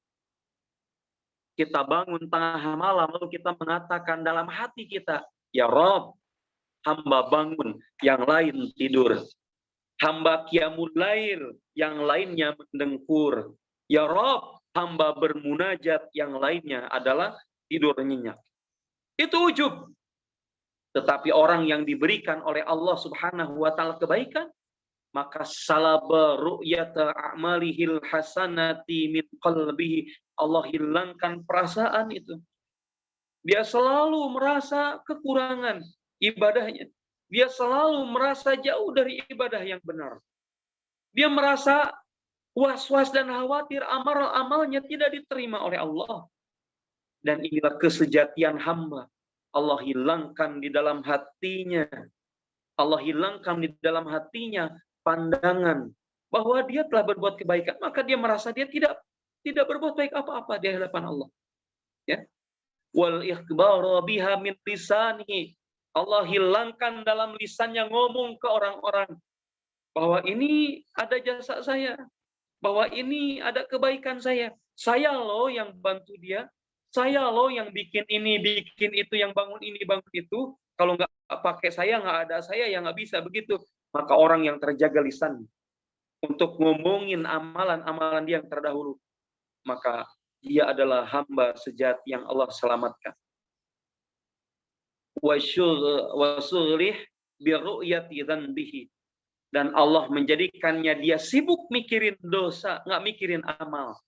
Kita bangun tengah malam, lalu kita mengatakan dalam hati kita, ya Rabb, hamba bangun, yang lain tidur. Hamba qiyamul lail, yang lainnya mendengkur. Ya Rabb, hamba bermunajat, yang lainnya adalah tidur nyenyak. Itu ujub. Tetapi orang yang diberikan oleh Allah Subhanahu wa taala kebaikan, maka salaba ru'yata a'malihil hasanati min qalbihi. Allah hilangkan perasaan itu. Dia selalu merasa kekurangan ibadahnya. Dia selalu merasa jauh dari ibadah yang benar. Dia merasa was-was dan khawatir amal-amalnya tidak diterima oleh Allah. Dan inilah kesejatian hamba. Allah hilangkan di dalam hatinya. Allah hilangkan di dalam hatinya pandangan bahwa dia telah berbuat kebaikan, maka dia merasa dia tidak berbuat baik apa-apa di hadapan Allah. Ya. Wal ikhbara biha min lisanihi. Allah hilangkan dalam lisannya ngomong ke orang-orang bahwa ini ada jasa saya, bahwa ini ada kebaikan saya. Saya loh yang bantu dia, saya loh yang bikin ini, bikin itu, yang bangun ini, bangun itu. Kalau nggak pakai saya, nggak ada saya, ya nggak bisa begitu. Maka orang yang terjaga lisan untuk ngomongin amalan-amalan dia yang terdahulu, maka dia adalah hamba sejati yang Allah selamatkan. Wasulih biru'yati dzanbihi. Dan Allah menjadikannya dia sibuk mikirin dosa, nggak mikirin amal.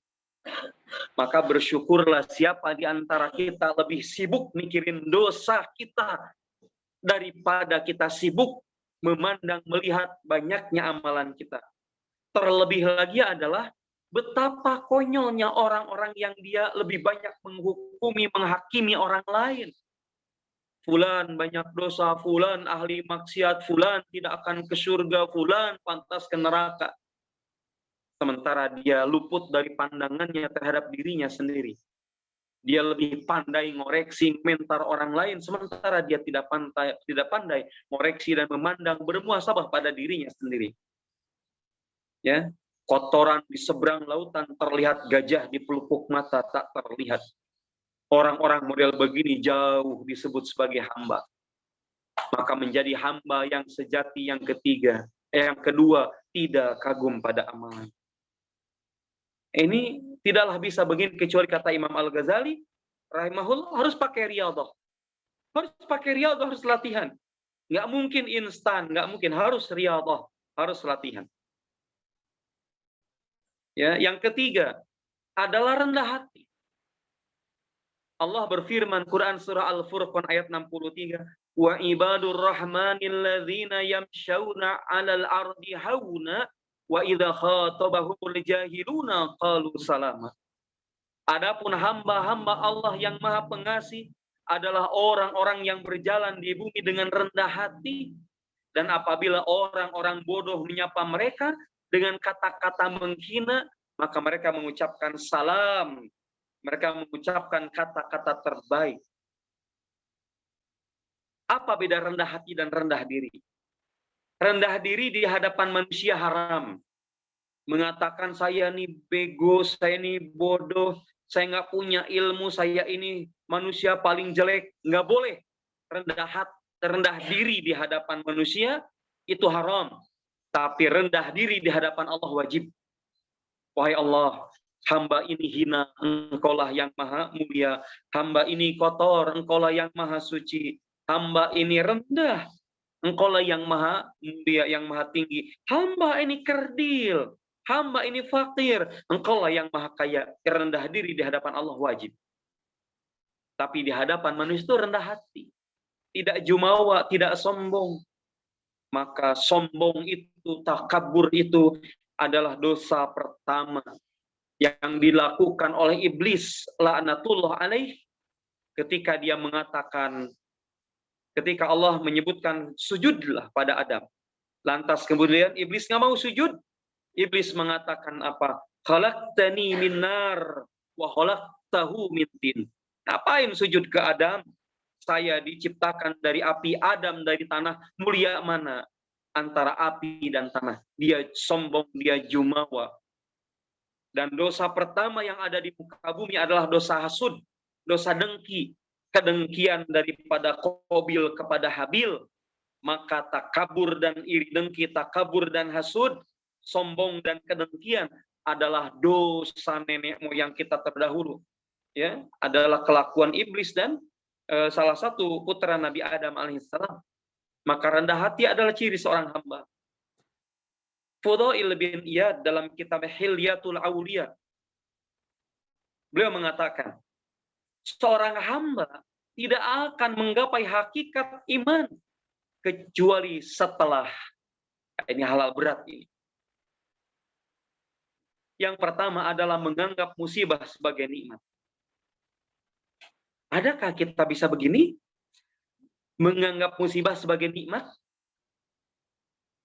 Maka bersyukurlah siapa di antara kita lebih sibuk mikirin dosa kita daripada kita sibuk memandang, melihat banyaknya amalan kita. Terlebih lagi adalah betapa konyolnya orang-orang yang dia lebih banyak menghukumi, menghakimi orang lain. Fulan banyak dosa, fulan ahli maksiat, fulan tidak akan ke surga, fulan pantas ke neraka. Sementara dia luput dari pandangannya terhadap dirinya sendiri. Dia lebih pandai ngoreksi, komentar orang lain, sementara dia tidak pandai ngoreksi dan memandang, bermuhasabah pada dirinya sendiri. Ya, kotoran di seberang lautan terlihat, gajah di pelupuk mata tak terlihat. Orang-orang model begini jauh disebut sebagai hamba. Maka menjadi hamba yang sejati yang ketiga, yang kedua, tidak kagum pada amalan. Ini tidaklah bisa begini kecuali kata Imam Al-Ghazali rahimahullah, harus pakai riyadhah. Harus pakai riyadhah, harus latihan. Nggak mungkin instan, nggak mungkin, harus riyadhah, harus latihan. Ya, yang ketiga adalah rendah hati. Allah berfirman Quran surah Al-Furqan ayat 63, wa ibadur rahmanil ladzina yamshawna 'alal ardi hauna wa idza khatabahumul jahiluna qalu salama. Adapun hamba-hamba Allah yang Maha Pengasih adalah orang-orang yang berjalan di bumi dengan rendah hati, dan apabila orang-orang bodoh menyapa mereka dengan kata-kata menghina, maka mereka mengucapkan salam. Mereka mengucapkan kata-kata terbaik. Apa beda rendah hati dan rendah diri? Rendah diri di hadapan manusia haram. Mengatakan saya ini bego, saya ini bodoh, saya nggak punya ilmu, saya ini manusia paling jelek. Nggak boleh. Rendah diri di hadapan manusia itu haram. Tapi rendah diri di hadapan Allah wajib. Wahai Allah, hamba ini hina, Engkaulah yang maha mulia. Hamba ini kotor, Engkaulah yang maha suci. Hamba ini rendah, Engkaulah yang maha mulia, yang maha tinggi. Hamba ini kerdil, hamba ini fakir, Engkaulah yang maha kaya. Rendah diri di hadapan Allah wajib. Tapi di hadapan manusia itu rendah hati. Tidak jumawa, tidak sombong. Maka sombong itu, takabur itu adalah dosa pertama yang dilakukan oleh iblis laknatullah alaih, ketika dia mengatakan, ketika Allah menyebutkan sujudlah pada Adam, lantas kemudian iblis nggak mau sujud. Iblis mengatakan apa? Khalaqtani min nar wa khalaqtahu min tin. Ngapain sujud ke Adam? Saya diciptakan dari api, Adam dari tanah. Mulia mana antara api dan tanah? Dia sombong, dia jumawa. Dan dosa pertama yang ada di muka bumi adalah dosa hasud, dosa dengki, kedengkian daripada Qabil kepada Habil. Maka takabur dan iri dengki, takabur dan hasud, sombong dan kedengkian adalah dosa nenek moyang kita terdahulu. Ya, adalah kelakuan iblis dan salah satu putra Nabi Adam alaihissalam. Maka rendah hati adalah ciri seorang hamba. Fudail bin Iyad dalam kitab Hilyatul Auliya, beliau mengatakan, seorang hamba tidak akan menggapai hakikat iman kecuali setelah, ini halal berat ini. Yang pertama adalah menganggap musibah sebagai nikmat. Adakah kita bisa begini? Menganggap musibah sebagai nikmat?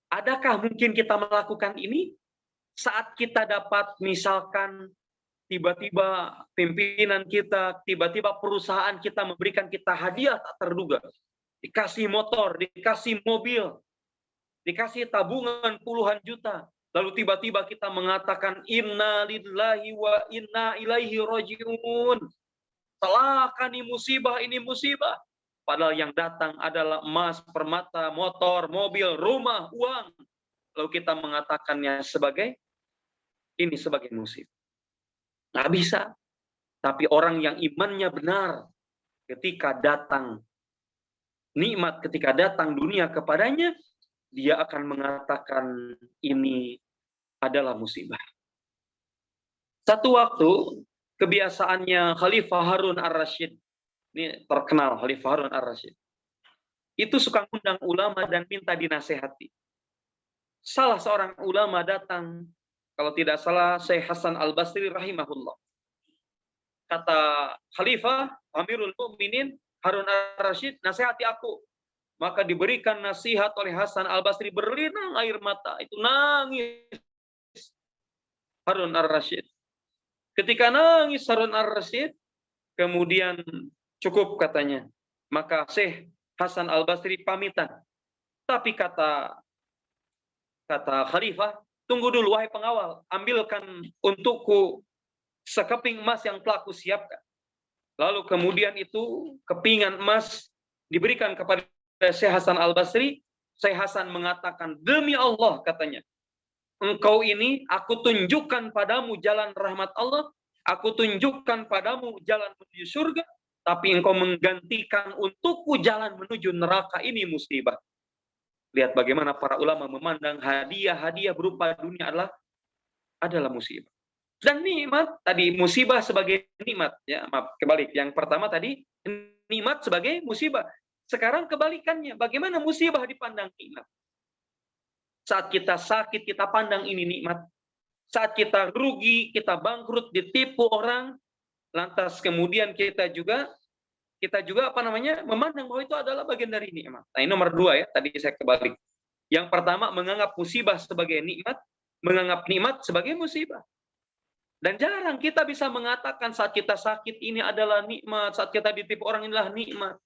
Adakah mungkin kita melakukan ini saat kita dapat misalkan tiba-tiba pimpinan kita, tiba-tiba perusahaan kita memberikan kita hadiah tak terduga. Dikasih motor, dikasih mobil, dikasih tabungan puluhan juta. Lalu tiba-tiba kita mengatakan inna lillahi wa inna ilaihi raji'un. Celaka nih musibah, ini musibah. Padahal yang datang adalah emas, permata, motor, mobil, rumah, uang. Lalu kita mengatakannya sebagai ini sebagai musibah. Nggak bisa. Tapi orang yang imannya benar, ketika datang nikmat, ketika datang dunia kepadanya, dia akan mengatakan ini adalah musibah. Satu waktu, kebiasaannya Khalifah Harun ar-Rasyid, ini terkenal Khalifah Harun ar-Rasyid, itu suka undang ulama dan minta dinasehati. Salah seorang ulama datang, kalau tidak salah Syekh Hasan al-Basri rahimahullah. Kata Khalifah Amirul Mukminin Harun ar-Rasyid, nasihati aku. Maka diberikan nasihat oleh Hasan al-Basri, berlinang air mata, itu nangis Harun ar-Rasyid. Ketika nangis Harun ar-Rasyid, kemudian cukup katanya. Maka Syekh Hasan al-Basri pamitan. Tapi kata Khalifah, tunggu dulu wahai pengawal, ambilkan untukku sekeping emas yang telah kusiapkan. Lalu kemudian itu kepingan emas diberikan kepada Syekh Hasan al-Basri. Syekh Hasan mengatakan, demi Allah katanya, engkau ini aku tunjukkan padamu jalan rahmat Allah, aku tunjukkan padamu jalan menuju surga, tapi engkau menggantikan untukku jalan menuju neraka, ini musibah. Lihat bagaimana para ulama memandang hadiah-hadiah berupa dunia adalah musibah. Dan nikmat tadi, musibah sebagai nikmat, ya maaf, kebalik. Yang pertama tadi nikmat sebagai musibah. Sekarang kebalikannya, bagaimana musibah dipandang nikmat? Saat kita sakit, kita pandang ini nikmat. Saat kita rugi, kita bangkrut, ditipu orang, lantas kemudian kita juga memandang bahwa itu adalah bagian dari nikmat. Nah, ini nomor 2 ya, tadi saya kebalik. Yang pertama, menganggap musibah sebagai nikmat, menganggap nikmat sebagai musibah. Dan jarang kita bisa mengatakan saat kita sakit ini adalah nikmat, saat kita ditipu orang inilah nikmat.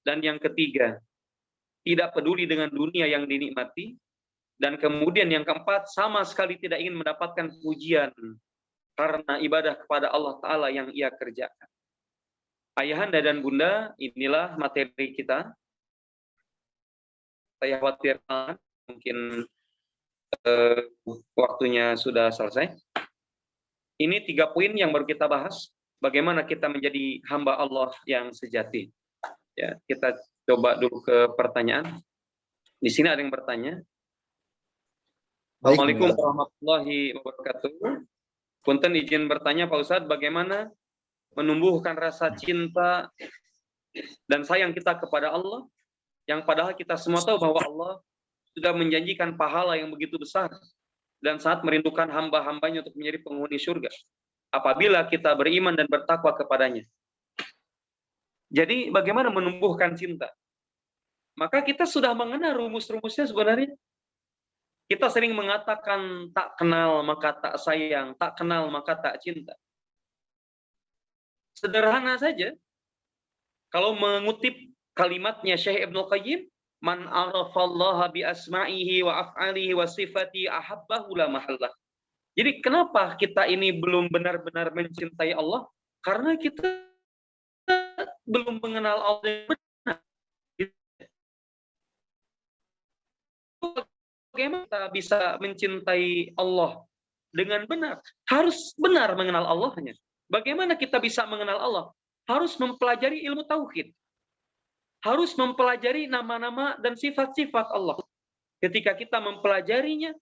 Dan yang ketiga, tidak peduli dengan dunia yang dinikmati. Dan kemudian yang keempat, sama sekali tidak ingin mendapatkan pujian karena ibadah kepada Allah Ta'ala yang ia kerjakan. Ayahanda dan bunda, inilah materi kita. Saya khawatir mungkin waktunya sudah selesai. Ini 3 poin yang baru kita bahas. Bagaimana kita menjadi hamba Allah yang sejati. Ya, kita coba dulu ke pertanyaan. Di sini ada yang bertanya. Assalamualaikum warahmatullahi wabarakatuh. Punten izin bertanya Pak Ustadz, bagaimana menumbuhkan rasa cinta dan sayang kita kepada Allah, yang padahal kita semua tahu bahwa Allah sudah menjanjikan pahala yang begitu besar dan sangat merindukan hamba-hambanya untuk menjadi penghuni surga apabila kita beriman dan bertakwa kepadanya. Jadi bagaimana menumbuhkan cinta? Maka kita sudah mengenal rumus-rumusnya sebenarnya. Kita sering mengatakan tak kenal maka tak sayang, tak kenal maka tak cinta. Sederhana saja. Kalau mengutip kalimatnya Syekh Ibnu Qayyim, man arafallaha bi asma'ihi wa af'alihi wa sifati ahabbahu la mahallah. Jadi kenapa kita ini belum benar-benar mencintai Allah? Karena kita belum mengenal Allah yang benar. Bagaimana kita bisa mencintai Allah dengan benar? Harus benar mengenal Allahnya. Bagaimana kita bisa mengenal Allah? Harus mempelajari ilmu tauhid. Harus mempelajari nama-nama dan sifat-sifat Allah. Ketika kita mempelajarinya,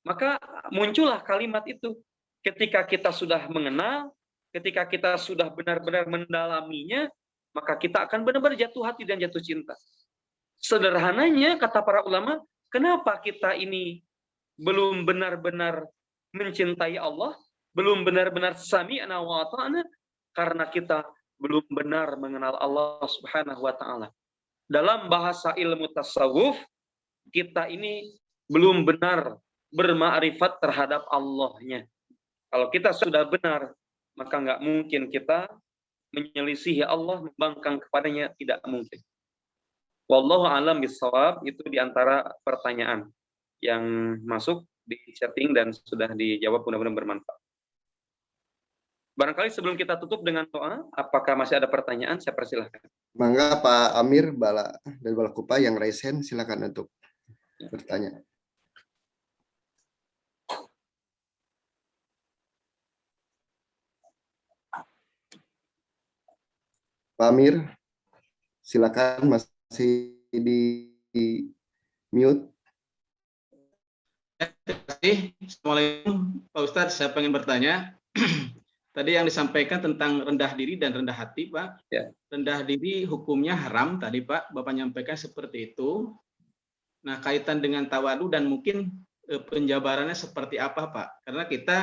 Maka muncullah kalimat itu. Ketika kita sudah mengenal, ketika kita sudah benar-benar mendalaminya, maka kita akan benar-benar jatuh hati dan jatuh cinta. Sederhananya, kata para ulama, kenapa kita ini belum benar-benar mencintai Allah, belum benar-benar sami'na wa ata'na, karena kita belum benar mengenal Allah Subhanahu wa taala. Dalam bahasa ilmu tasawuf, kita ini belum benar bermakrifat terhadap Allahnya. Kalau kita sudah benar, maka nggak mungkin kita menyelisihi Allah, membangkang kepadanya, tidak mungkin. Wallahu a'lam bishawab. Itu diantara pertanyaan yang masuk di chatting dan sudah dijawab, mudah-mudahan bermanfaat. Barangkali sebelum kita tutup dengan doa, apakah masih ada pertanyaan? Saya persilahkan. Mangga Pak Amir Bala dari Balakupa yang raise hand, silakan untuk bertanya. Pak Amir, silakan, masih di mute. Terima kasih. Assalamualaikum Pak Ustadz, saya pengen bertanya. Tadi yang disampaikan tentang rendah diri dan rendah hati, Pak. Ya. Rendah diri hukumnya haram tadi, Pak. Bapak nyampaikan seperti itu. Nah, kaitan dengan tawadu dan mungkin penjabarannya seperti apa, Pak? Karena kita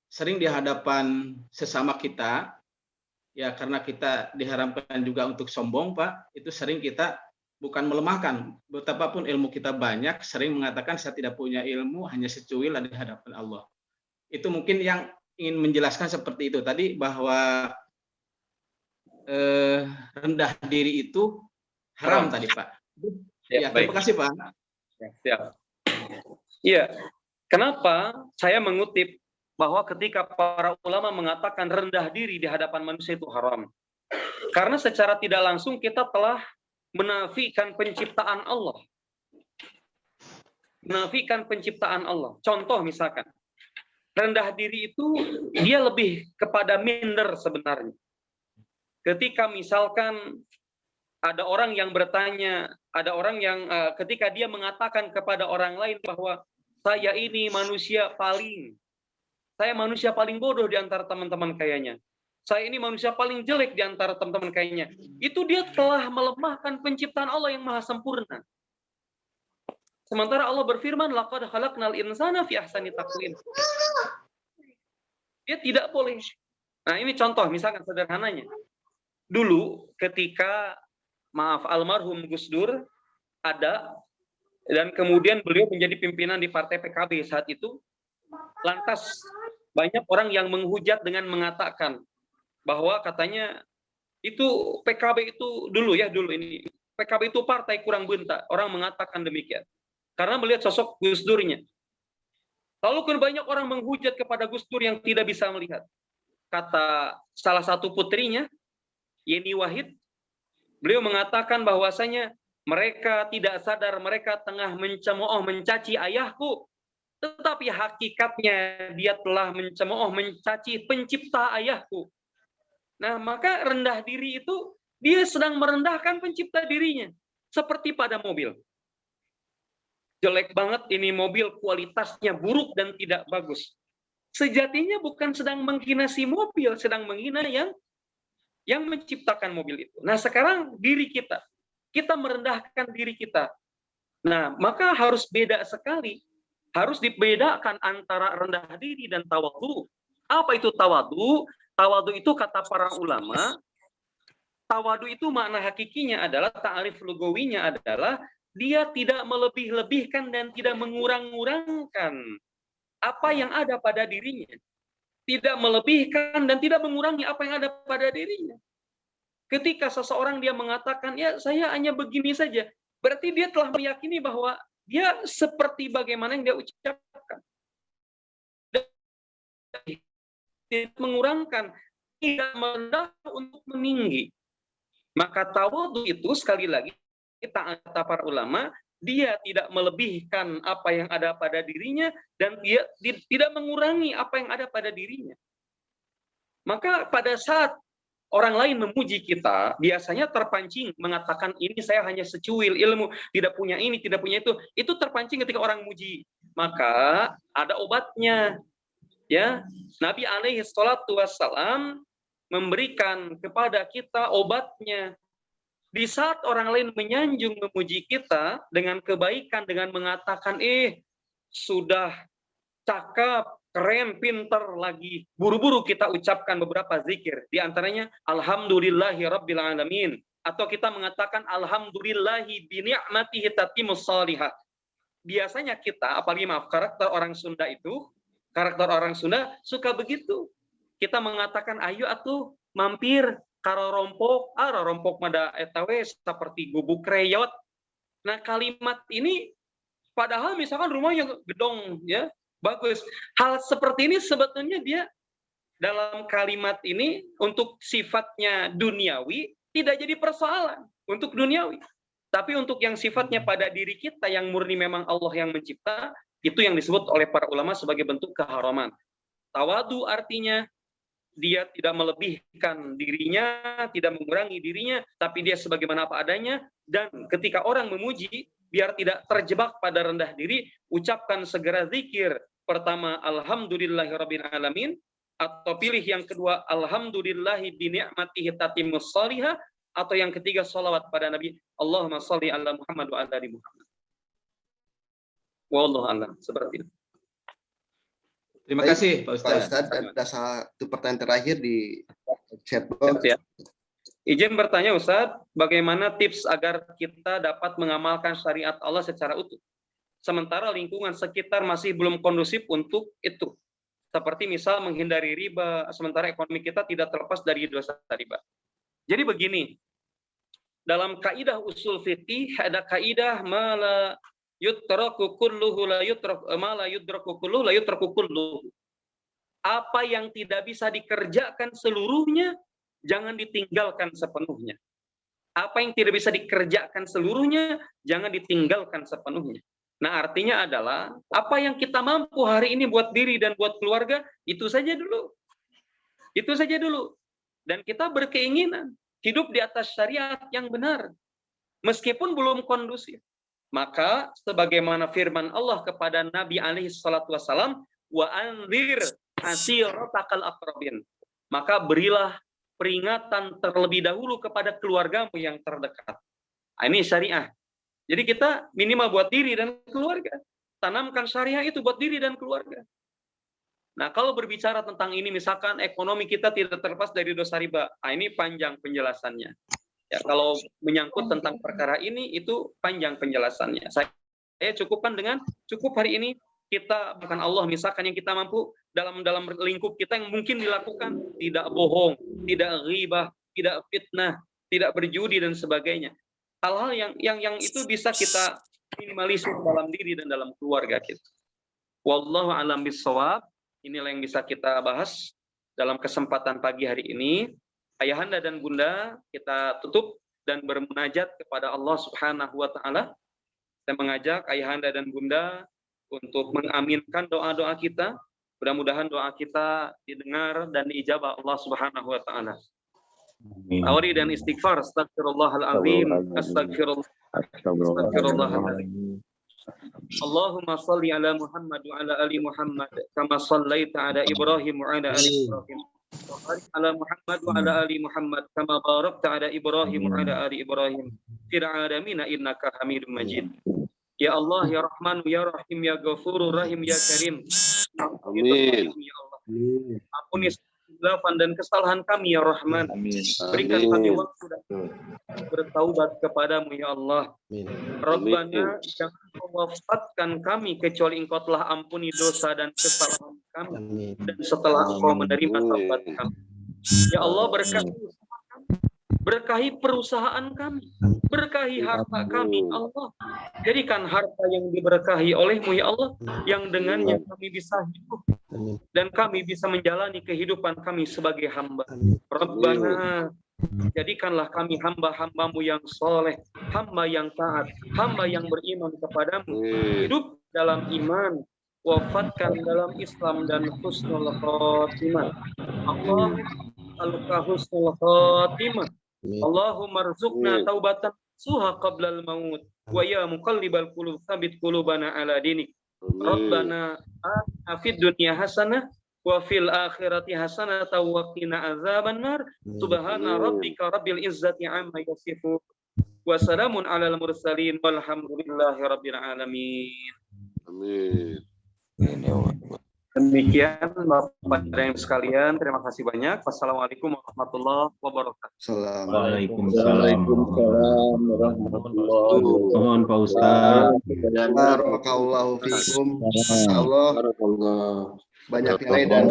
sering di hadapan sesama kita, ya karena kita diharamkan juga untuk sombong, Pak. Itu sering kita bukan melemahkan. Betapapun ilmu kita banyak, sering mengatakan saya tidak punya ilmu, hanya secuil di hadapan Allah. Itu mungkin yang ingin menjelaskan seperti itu tadi, bahwa rendah diri itu haram tadi, Pak. Ya, terima kasih, Pak. Iya. Kenapa saya mengutip bahwa ketika para ulama mengatakan rendah diri di hadapan manusia itu haram? Karena secara tidak langsung kita telah menafikan penciptaan Allah. Menafikan penciptaan Allah. Contoh misalkan, rendah diri itu dia lebih kepada minder sebenarnya. Ketika misalkan ada orang yang bertanya, ada orang yang ketika dia mengatakan kepada orang lain bahwa saya ini manusia paling bodoh di antara teman-teman kayaknya. Saya ini manusia paling jelek di antara teman-teman kayaknya. Itu dia telah melemahkan penciptaan Allah yang maha sempurna. Sementara Allah berfirman, laqad khalaqnal insana fi ahsani taqwim. Dia tidak boleh. Nah, ini contoh misalkan sederhananya. Dulu ketika almarhum Gus Dur ada, dan kemudian beliau menjadi pimpinan di partai PKB saat itu, lantas banyak orang yang menghujat dengan mengatakan bahwa katanya itu PKB itu dulu ini PKB itu partai kurang bentak. Orang mengatakan demikian karena melihat sosok Gus Durnya. Lalu kan banyak orang menghujat kepada Gus Dur yang tidak bisa melihat. Kata salah satu putrinya, Yeni Wahid, beliau mengatakan bahwasanya mereka tidak sadar mereka tengah mencemooh, mencaci ayahku, tetapi hakikatnya dia telah mencemooh, mencaci pencipta ayahku. Nah, maka rendah diri itu dia sedang merendahkan pencipta dirinya. Seperti pada mobil. Jelek banget ini mobil, kualitasnya buruk dan tidak bagus. Sejatinya bukan sedang menghina si mobil, sedang menghina yang menciptakan mobil itu. Nah, sekarang diri kita merendahkan diri kita. Nah, maka harus beda sekali. Harus dibedakan antara rendah diri dan tawadhu. Apa itu tawadhu? Tawadhu itu kata para ulama, tawadhu itu makna hakikinya adalah, ta'rif lugawinya adalah dia tidak melebih-lebihkan dan tidak mengurang-ngurangkan apa yang ada pada dirinya. Tidak melebihkan dan tidak mengurangi apa yang ada pada dirinya. Ketika seseorang dia mengatakan, ya saya hanya begini saja, berarti dia telah meyakini bahwa dia seperti bagaimana yang dia ucapkan. Tidak mengurangkan, tidak merendah untuk meninggi. Maka tawadhu itu sekali lagi kata para ulama, dia tidak melebihkan apa yang ada pada dirinya dan dia tidak mengurangi apa yang ada pada dirinya. Maka pada saat orang lain memuji kita, biasanya terpancing mengatakan ini saya hanya secuil ilmu, tidak punya ini, tidak punya itu. Itu terpancing ketika orang muji. maka ada obatnya. Ya, Nabi alaihi salatu wassalam memberikan kepada kita obatnya. Di saat orang lain menyanjung memuji kita dengan kebaikan, dengan mengatakan, sudah cakep, keren, pinter lagi. Buru-buru kita ucapkan beberapa zikir. Di antaranya, Alhamdulillahi Rabbil Alamin. Atau kita mengatakan, Alhamdulillahi bini'matihi tatimmus salihah. Biasanya kita, apalagi karakter orang Sunda suka begitu. Kita mengatakan, ayo atuh mampir karo rompok mada etawe seperti gubuk reyot. Nah, kalimat ini padahal misalkan rumahnya gedong ya, bagus. Hal seperti ini sebetulnya dia dalam kalimat ini untuk sifatnya duniawi tidak jadi persoalan untuk duniawi. Tapi untuk yang sifatnya pada diri kita yang murni memang Allah yang mencipta, itu yang disebut oleh para ulama sebagai bentuk keharaman. Tawadu artinya dia tidak melebihkan dirinya, tidak mengurangi dirinya, tapi dia sebagaimana apa adanya. Dan ketika orang memuji, biar tidak terjebak pada rendah diri, ucapkan segera zikir. Pertama, Alhamdulillahirabbil alamin, atau pilih yang kedua, Alhamdulillahi bini'matihi tatimmus salihah, atau yang ketiga, salawat pada Nabi, Allahumma sholli ala Muhammad wa ala ali Muhammad. Wallahu a'lam. Seperti itu. Terima kasih Pak Ustadz. Pak Ustadz, ada satu pertanyaan terakhir di chat box. Ya. Izin bertanya Ustadz, bagaimana tips agar kita dapat mengamalkan syariat Allah secara utuh? Sementara lingkungan sekitar masih belum kondusif untuk itu. Seperti misal menghindari riba, sementara ekonomi kita tidak terlepas dari dosa riba. Jadi begini, dalam kaidah usul fikih ada kaidah mala yutraku kulluhu la yutraku mala yudraku kulluhu la yutraku kulluhu. Apa yang tidak bisa dikerjakan seluruhnya jangan ditinggalkan sepenuhnya. Apa yang tidak bisa dikerjakan seluruhnya jangan ditinggalkan sepenuhnya. Nah, artinya adalah apa yang kita mampu hari ini buat diri dan buat keluarga, itu saja dulu. Itu saja dulu. Dan kita berkeinginan hidup di atas syariat yang benar. Meskipun belum kondusif. Maka sebagaimana firman Allah kepada Nabi alaihi salatu wassalam, wa anzir asiratakal aqrabin. Maka berilah peringatan terlebih dahulu kepada keluargamu yang terdekat. Nah, ini syariah. Jadi kita minimal buat diri dan keluarga. Tanamkan syariah itu buat diri dan keluarga. Nah, kalau berbicara tentang ini, misalkan ekonomi kita tidak terlepas dari dosa riba. Nah, ini panjang penjelasannya. Ya, kalau menyangkut tentang perkara ini, itu panjang penjelasannya. Saya cukupkan dengan cukup hari ini kita, bahkan Allah misalkan yang kita mampu dalam lingkup kita yang mungkin dilakukan, tidak bohong, tidak ghibah, tidak fitnah, tidak berjudi dan sebagainya. Hal-hal yang itu bisa kita minimalisir dalam diri dan dalam keluarga kita. Wallahu a'lam bishawab. Inilah yang bisa kita bahas dalam kesempatan pagi hari ini. Ayahanda dan Bunda, kita tutup dan bermunajat kepada Allah Subhanahu wa taala. Saya mengajak ayahanda dan Bunda untuk mengaminkan doa-doa kita. Mudah-mudahan doa kita didengar dan diijabah Allah Subhanahu wa taala. Awali dan istighfar, astagfirullahaladzim, astagfirullahaladzim. Allahumma salli ala Muhammad wa ala ali Muhammad kama sallaita ala Ibrahim wa ala ali Ibrahim wa barik ala Muhammad wa ala ali Muhammad kama barakta ala Ibrahim wa ala ali Ibrahim fil alamin innaka Hamidum Majid. Ya Allah, ya Rahman, ya Rahim, ya Ghafurur Rahim, ya Karim. Amin. Ya Allah. Ampuni khilafan dan kesalahan kami ya Rahman. Amin. Berikan kami waktu dan bertaubat kepadamu ya Allah. Rabbana jangan mewafatkan kami kecuali Engkau telah ampuni dosa dan kesalahan kami. Dan setelah Engkau menerima taubat kami. Ya Allah, berkahi perusahaan kami, berkahi harta kami, Allah. Jadikan harta yang diberkahi oleh-Mu ya Allah, yang dengannya kami bisa hidup dan kami bisa menjalani kehidupan kami sebagai hamba. Rabbana, jadikanlah kami hamba-hamba-Mu yang soleh, hamba yang taat, hamba yang beriman kepadamu, hidup dalam iman, wafatkan dalam Islam dan husnul khotimah. Allah, al-ka husnul khotimah. Allahumma rzuqna taubatan suha qablal maut wa ya muqallibal qulub tsabbit qulubana ala dinik. Rabbana atina fid dunya hasanah wa fil akhirati hasanah wa qina azabannar. Subhana rabbika rabbil izzati amma yasifun. Wa salamun alal mursalin walhamdulillahi rabbil alamin. Amin. Demikian Bapak dan Ibu sekalian, terima kasih banyak. Wassalamualaikum warahmatullahi wabarakatuh. Waalaikumsalam warahmatullahi wabarakatuh. Mohon Pak Ustaz. Barakallahu fikum. Masyaallah. Banyak nilai dan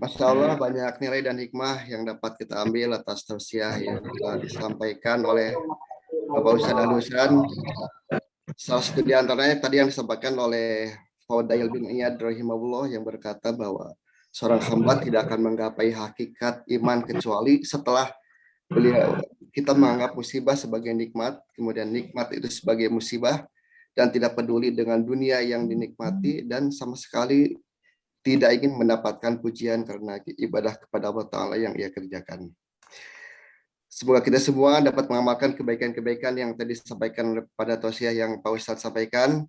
Masya Allah banyak nilai dan hikmah yang dapat kita ambil atas tausiah yang telah disampaikan oleh Bapak Ustadz Al-Husan. Salah satu di antaranya tadi yang disampaikan oleh Faudail bin Iyad rahimahullah yang berkata bahwa seorang hamba tidak akan menggapai hakikat iman kecuali setelah kita menganggap musibah sebagai nikmat, kemudian nikmat itu sebagai musibah, dan tidak peduli dengan dunia yang dinikmati dan sama sekali tidak ingin mendapatkan pujian karena ibadah kepada Allah Ta'ala yang ia kerjakan. Semoga kita semua dapat mengamalkan kebaikan-kebaikan yang tadi disampaikan pada tausiah yang Pak Ustadz sampaikan.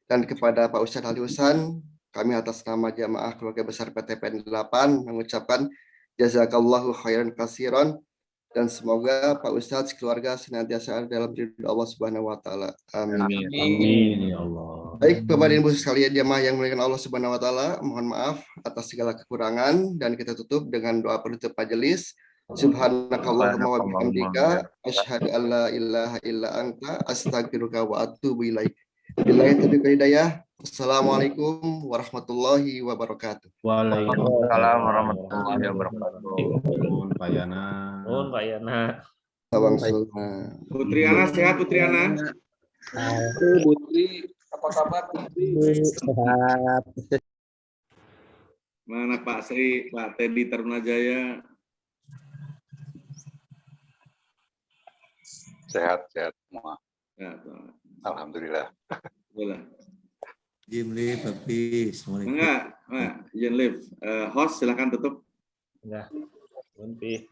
Dan kepada Pak Ustadz Al-Husan, kami atas nama jamaah keluarga besar PTPN 8 mengucapkan jazakallahu khairan katsiran, dan semoga Pak Ustadz keluarga senantiasa ada dalam ridho Allah Subhanahu wa taala. Amin. Amin ya Allah. Baik, Bapak dan Ibu sekalian jamaah yang dimuliakan Allah Subhanahu wa taala, mohon maaf atas segala kekurangan dan kita tutup dengan doa penutup majelis. Subhanakallahumma wa bihamdika asyhadu an la ilaha illa anta astaghfiruka wa atubu ilaik. Billahi taufiq wal hidayah. Assalamualaikum warahmatullahi wabarakatuh. Waalaikumsalam warahmatullahi wabarakatuh. Nuhun Pak Yana. Nuhun Pak Yana. Sawang sulma. Putriana sehat Putriana? Putri, apa kabar Putri? Sehat. Mana Pak Sri, Pak Teddy Tarunajaya? Sehat semua. Ya, Alhamdulillah. boleh. Jim Lee, Papi, Assalamualaikum. Enggak, izin live. Host silakan tutup. Ya, nanti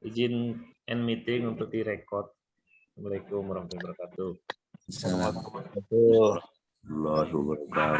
izin end meeting untuk direkod. Assalamualaikum warahmatullahi wabarakatuh. Assalamualaikum. Allahu Akbar.